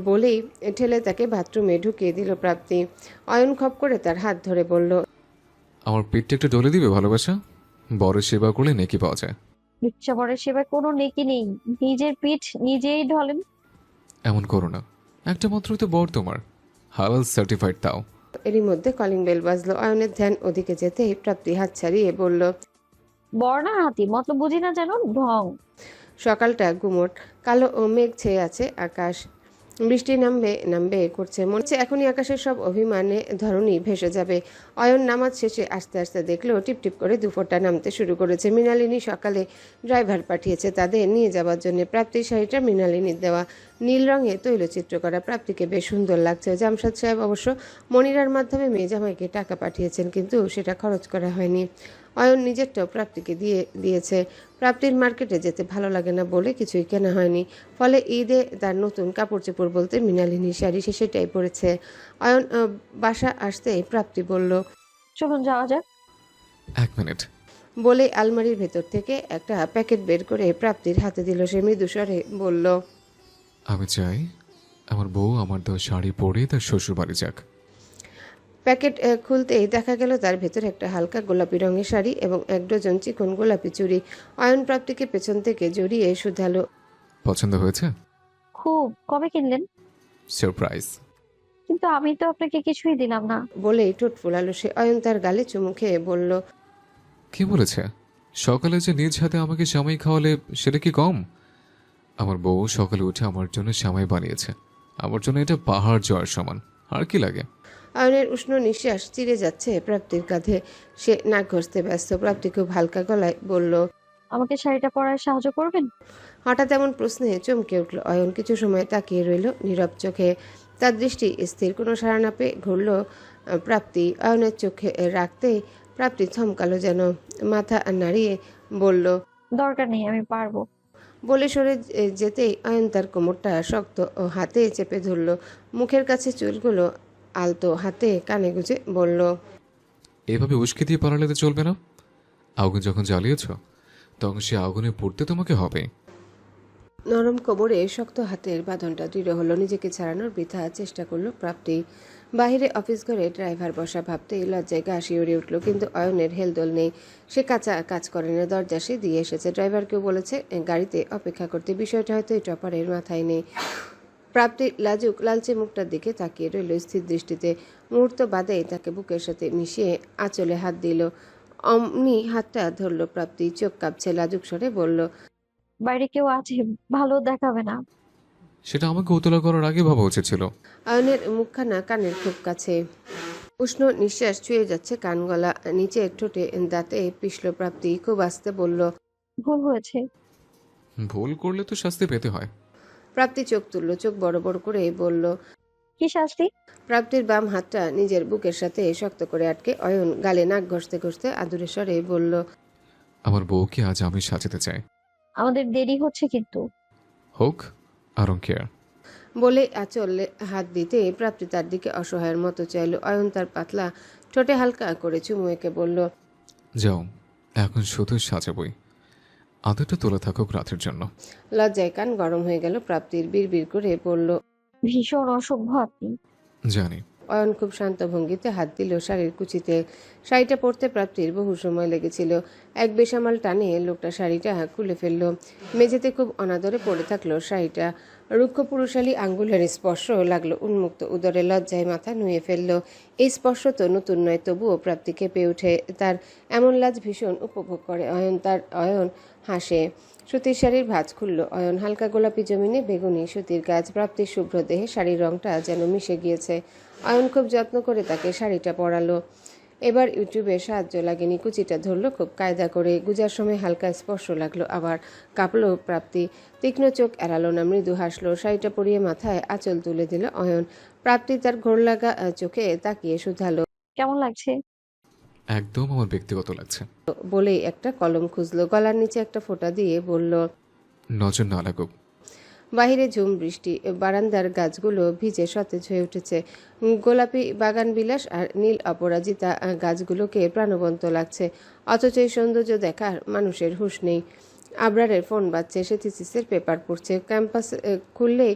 বলেই ঠেলে তাকে বাথরুমে ঢুকিয়ে দিল প্রাপ্তি। অয়ন খপ করে তার হাত ধরে বলল। আমার পেটটা একটু ডলে দিবে ভালোবাসা? বড় সেবা করলে নেকি পাওয়া যায়। ভিক্ষাবরের সেবায় কোনো নেকি নেই, নিজের পিঠ নিজেই ঢলেন। এমন করো না, একটা মাত্রই তো বর তোমার, হালাল সার্টিফাইড তাও। এরই মধ্যে কলিং বেল বাজলো। অয়নের ধ্যান ওদিকে যেতেই প্রাপ্তি হাত ছাড়িয়ে বলল। বর্ণা হাতি মতলব বুঝি না যেন, ঢং। সকালটা গুমট, কালো ও মেঘ ছেয়ে আছে আকাশ। বৃষ্টি নামবে নামবে করছে। মনে হচ্ছে এখনই আকাশের সব অভিমানে ধরনী ভেসে যাবে। অয়ন নামাজ শেষে আস্তে আস্তে দেখলো টিপ টিপ করে দুফোঁটা নামতে শুরু করেছে। মৃণালিনী সকালে ড্রাইভার পাঠিয়েছে তাদের নিয়ে যাওয়ার জন্য। প্রাপ্তির শাড়িটা মৃণালিনীর দেওয়া, নীল রঙে তৈলচিত্র করা। প্রাপ্তিকে বেশ সুন্দর লাগছে। জামশাদ সাহেব অবশ্য মনিরার মাধ্যমে মেয়ে জামাইকে টাকা পাঠিয়েছেন, কিন্তু সেটা খরচ করা হয়নি। অয়ন নিজেরটাও প্রাপ্তিকে দিয়েছে। প্রাপ্তির মার্কেটে যেতে ভালো লাগে না বলে কিছুই কেনা হয়নি, ফলে ঈদে তার নতুন কাপড় চোপড় বলতে মৃণালিনী শাড়ি সে সেটাই পরেছে। অয়ন বাসা আসতেই প্রাপ্তি বলল, চলুন যাওয়া যাক। 1 মিনিট। বলে আলমারির ভেতর থেকে একটা প্যাকেট বের করে প্রাপ্তির হাতে দিল। সে মৃদু স্বরে বলল, আমি চাই আমার বউ আমার দেওয়া শাড়ি পরে তার শ্বশুর বাড়ি যাক। প্যাকেট খুলতেই দেখা গেল তার ভেতরে একটা হালকা গোলাপি রঙের শাড়ি এবং 1 ডজন চিকন গোলাপি চুড়ি। অয়ন প্রাপ্তিকে পেছন থেকে জড়িয়ে শুধালো, পছন্দ হয়েছে? খুব। কবে কিনলেন? সারপ্রাইজ। কিন্তু আমি তো আপনাকে কিছুই দিলাম না। বলেই ঠোঁট ফোলালো সে। অয়ন তার গালে চুমু খেয়ে বলল, কি বলেছে? সকালে যে নিজ হাতে আমাকে সেমাই খাওয়ালে সেটা কি কম? আমার বউ সকালে উঠে আমার জন্য সেমাই বানিয়েছে। আমার জন্য এটা পাহাড় জয়ের সমান। আর কি লাগে? অয়নের উষ্ণ নিঃশ্বাস চিরে যাচ্ছে প্রাপ্তির কাঁধে। সে নাক ঘষতে ব্যস্ত। প্রাপ্তি খুব হালকা গলায় বলল, আমাকে শাড়িটা পরায় সাহায্য করবেন? হঠাৎ এমন প্রশ্নে চমকে উঠল অয়ন। কিছু সময় তাকিয়ে রইল নীরব চোখে। তার দৃষ্টি স্থির, কোনো সাড়া না পেয়ে ঘুরল প্রাপ্তি। অয়নের চোখে রাখতেই প্রাপ্তি থমকালো যেন। মাথা নাড়িয়ে বলল, দরকার নেই, আমি পারবো। বলে সরে যেতেই অয়ন তার কোমরটা শক্ত হাতে চেপে ধরল। মুখের কাছে চুলগুলো আলতো হাতে কানে গুজে বলল, এভাবে উস্কে দিয়ে পালালে তো চলবে না। আগুন যখন জ্বালিয়েছ তখন সে আগুনে পড়তে তোমাকে হবে। নরম কোমরে শক্ত হাতের বাঁধনটা দৃঢ় হলো। নিজেকে ছাড়ানোর বৃথা চেষ্টা করলো প্রাপ্তি। বাহিরে অফিস ঘরে ড্রাইভার বসা ভাবতেই লজ্জায় গা শিউরে উঠল। কিন্তু অয়নের হেলদোল নেই। সে কাজ করে না, দরজা সে দিয়ে এসেছে। ড্রাইভারকেও বলেছে গাড়িতে অপেক্ষা করতে। বিষয়টা হয়তো এই টপারের মাথায় নেই। প্রাপ্তি লাজুক লালচে মুখটার দিকে তাকিয়ে রইল স্থির দৃষ্টিতে। মুহূর্ত বাদেই তাকে বুকের সাথে মিশিয়ে আঁচলে হাত দিল। অমনি হাতটা ধরল প্রাপ্তি। চোখ কাঁপছে, লাজুক স্বরে বলল, বাইরে কেউ আছে, ভালো দেখাবে না। সেটা আমাকে উতলা করার আগে ভাবা উচিত ছিল। অয়নের মুখখানা কানের খুব কাছে। উষ্ণ নিঃশ্বাস ছুঁয়ে যাচ্ছে কান গলা। নিচে ঠোঁটে দাঁতে পিষল প্রাপ্তি। খুব আস্তে বলল, ভুল হয়েছে। ভুল করলে তো শাস্তি পেতে হয়। প্রাপ্তি চোখ তুলল, চোখ বড় বড় করে বলল, কি শাস্তি? প্রাপ্তির বাম হাতটা নিজের বুকের সাথে শক্ত করে আটকে অয়ন গালে নাক ঘষতে ঘষতে আদুরে স্বরে বলল, আমার বউকে আজ আমি সাজাতে চাই। আমাদের দেরি হচ্ছে কিন্তু। হোক, আই ডোন্ট কেয়ার। বলে আঁচলে হাত দিতে প্রাপ্তি তার দিকে অসহায়ের মতো চাইল। অয়ন তার পাতলা ঠোঁটে হালকা করে চুমু এঁকে বলল, যাও, এখন শুধু সাজাবই। আদরটা তোলা থাকুক রাতের জন্য। লজ্জায় কান গরম হয়ে গেল প্রাপ্তির। বিড়বিড় করে বলল, ভীষণ অসভ্য আপনি। জানি। অয়ন খুব শান্ত ভঙ্গিতে হাত দিল শাড়ির কুচিতে। শাড়িটা পরতে প্রাপ্তির বহু সময় লেগেছিল। এক বেসামাল টানে লোকটা শাড়িটা খুলে ফেলল। মেঝেতে খুব অনাদরে পড়ে থাকলো শাড়িটা। রুক্ষ পুরুষালী আঙ্গুলের স্পর্শ লাগলো উন্মুক্ত উদরে। লজ্জায় মাথা নুয়ে ফেলল। এই স্পর্শ তো নতুন নয়, তবুও প্রাপ্তি কেঁপে ওঠে। তার এমন লাজ ভীষণ উপভোগ করে অয়ন হাসে। সুতির শাড়ির ভাঁজ খুলল অয়ন। হালকা গোলাপি জমিনে বেগুনি সুতির গাছ। প্রাপ্তির শুভ্র দেহে শাড়ির রংটা যেন মিশে গিয়েছে। অয়ন খুব যত্ন করে তাকে শাড়িটা পরালো। এবার ইউটিউবে সাহায্য লাগেনি। কুচিটা ধরলো খুব কায়দা করে। গুজার সময় হালকা স্পর্শ লাগলো, আবার কাঁপলো প্রাপ্তি। তীক্ষ্ণ চোখ এড়ালো না, মৃদু হাসলো। শাড়িটা পরিয়ে মাথায় আঁচল তুলে দিল অয়ন। প্রাপ্তি তার ঘোর লাগা চোখে তাকিয়ে শুধালো, কেমন লাগছে? একদম আমার ব্যক্তিগত লাগছে। বলেই একটা কলম খুঁজলো। গলার নিচে একটা ফোঁটা দিয়ে বলল, নজর না লাগুক। বাহিরে ঝুম বৃষ্টি। বারান্দার গাছগুলো ভিজে সতেজ হয়ে উঠেছে। গোলাপি বাগান বিলাস আর নীল অপরাজিতা গাছগুলোকে প্রাণবন্ত লাগছে। অথচ এই সৌন্দর্য দেখার মানুষের হুঁশ নেই। আবরারের ফোন বাজছে। সে থিসিসের পেপার পড়ছে। ক্যাম্পাস খুললেই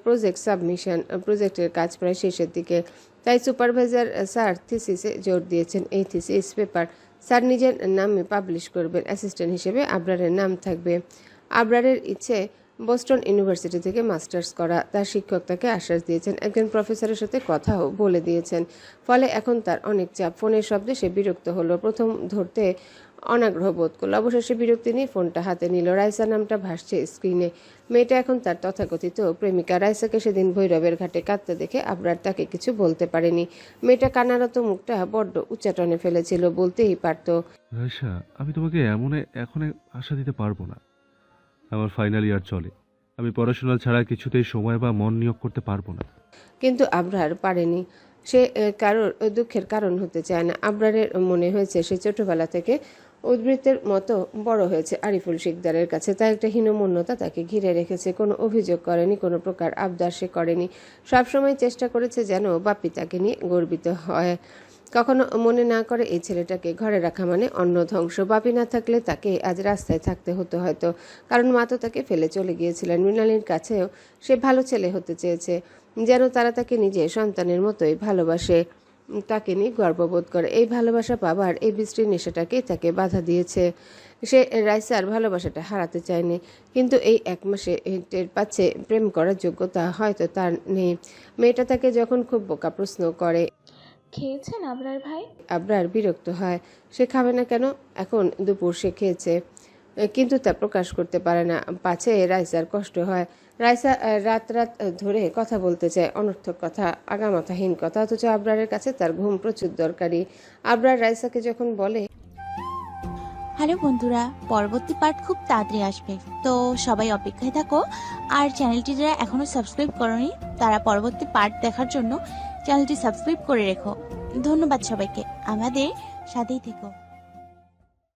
প্রজেক্ট সাবমিশন। প্রজেক্টের কাজ প্রায় শেষের দিকে। তাই সুপারভাইজার স্যার থিসিসে জোর দিয়েছেন। এই থিসিস পেপার স্যার নিজের নামে পাবলিশ করবেন। অ্যাসিস্ট্যান্ট হিসেবে আবরারের নাম থাকবে। আবরারের ইচ্ছে বোস্টন ইউনিভার্সিটি থেকে মাস্টার্স করা। তার শিক্ষক তাকে আশ্বাস দিয়েছেন, একজন প্রফেসরের সাথে কথাও বলে দিয়েছেন। ফলে এখন তার অনেক চাপ। ফোনের শব্দে সে বিরক্ত হলো। প্রথম ধরতে অনাগ্রহ বোধ করল। অবশেষে বিরক্তি নিয়ে ফোনটা হাতে নিল। রাইসা নামটা ভাসছে স্ক্রিনে। মেয়েটা এখন তার তথাকথিত প্রেমিকা। রাইসাকে সেদিন ভৈরবের ঘাটে কাঁদতে দেখে আবরার তাকে কিছু বলতে পারেনি। মেয়েটা কান্নারত মুখটা বড্ড উচ্চাটনে ফেলেছিল। বলতেই পারত, রাইসা, আমি তোমাকে এখন আশা দিতে পারবো না। আমার ফাইনাল ইয়ার চলে। আমি পড়াশোনা ছাড়া কিছুতেই সময় বা মন নিয়োগ করতে পারবো না। কিন্তু আবরার পারেনি। সে কারোর দুঃখের কারণ হতে চায় না। আবরারের মনে হয়েছে সে ছোটবেলা থেকে উদ্বৃত্তের মতো বড় হয়েছে আরিফুল শিকদারের কাছে। তাই একটা হীনমন্যতা তাকে ঘিরে রেখেছে। কোনো অভিযোগ করেনি, কোনো প্রকার আবদার সে করেনি। সবসময় চেষ্টা করেছে যেন বাপ্পি তাকে নিয়ে গর্বিত হয়। কখনো মনে না করে এই ছেলেটাকে ঘরে রাখা মানে অন্ন ধ্বংস। বাপি না থাকলে তাকে আজ রাস্তায় থাকতে হতো হয়তো, কারণ মা তো তাকে ফেলে চলে গিয়েছিলেন। মৃণালীর কাছেও সে ভালো ছেলে হতে চেয়েছে, যেন তারা তাকে নিজে সন্তানের মতোই ভালোবাসে, তাকে নিয়ে গর্ববোধ করে। এই ভালোবাসা পাবার এই বৃষ্টির নেশাটাকেই তাকে বাধা দিয়েছে। সে রাইসার ভালোবাসাটা হারাতে চায়নি, কিন্তু এই 1 মাসে টের পাচ্ছে প্রেম করার যোগ্যতা হয়তো তার নেই। মেয়েটা তাকে যখন খুব বোকা প্রশ্ন করে, খেয়েছেন আবরার ভাই? আবরার বিরক্ত হয়। সে খাবে না কেন? এখন দুপুর সে খেয়েছে, কিন্তু তা প্রকাশ করতে পারে না, পাছে রাইসার কষ্ট হয়। রাইসা রাত ধরে কথা বলতে চায়, অনর্থক কথা, আগামাথাহীন কথা, অথচ আবরারের কাছে তার ঘুম প্রচুর দরকারি। আবরার রাইসাকে যখন বলে, হ্যালো বন্ধুরা, পরবর্তী পার্ট খুব তাড়াতাড়ি আসবে, তো সবাই অপেক্ষায় থাকো। আর চ্যানেলটি যারা এখনো সাবস্ক্রাইব করনি তারা পরবর্তী পার্ট দেখার জন্য চ্যানেলটি সাবস্ক্রাইব করে রেখো। ধন্যবাদ সবাইকে, আমাদের সাথেই থেকো।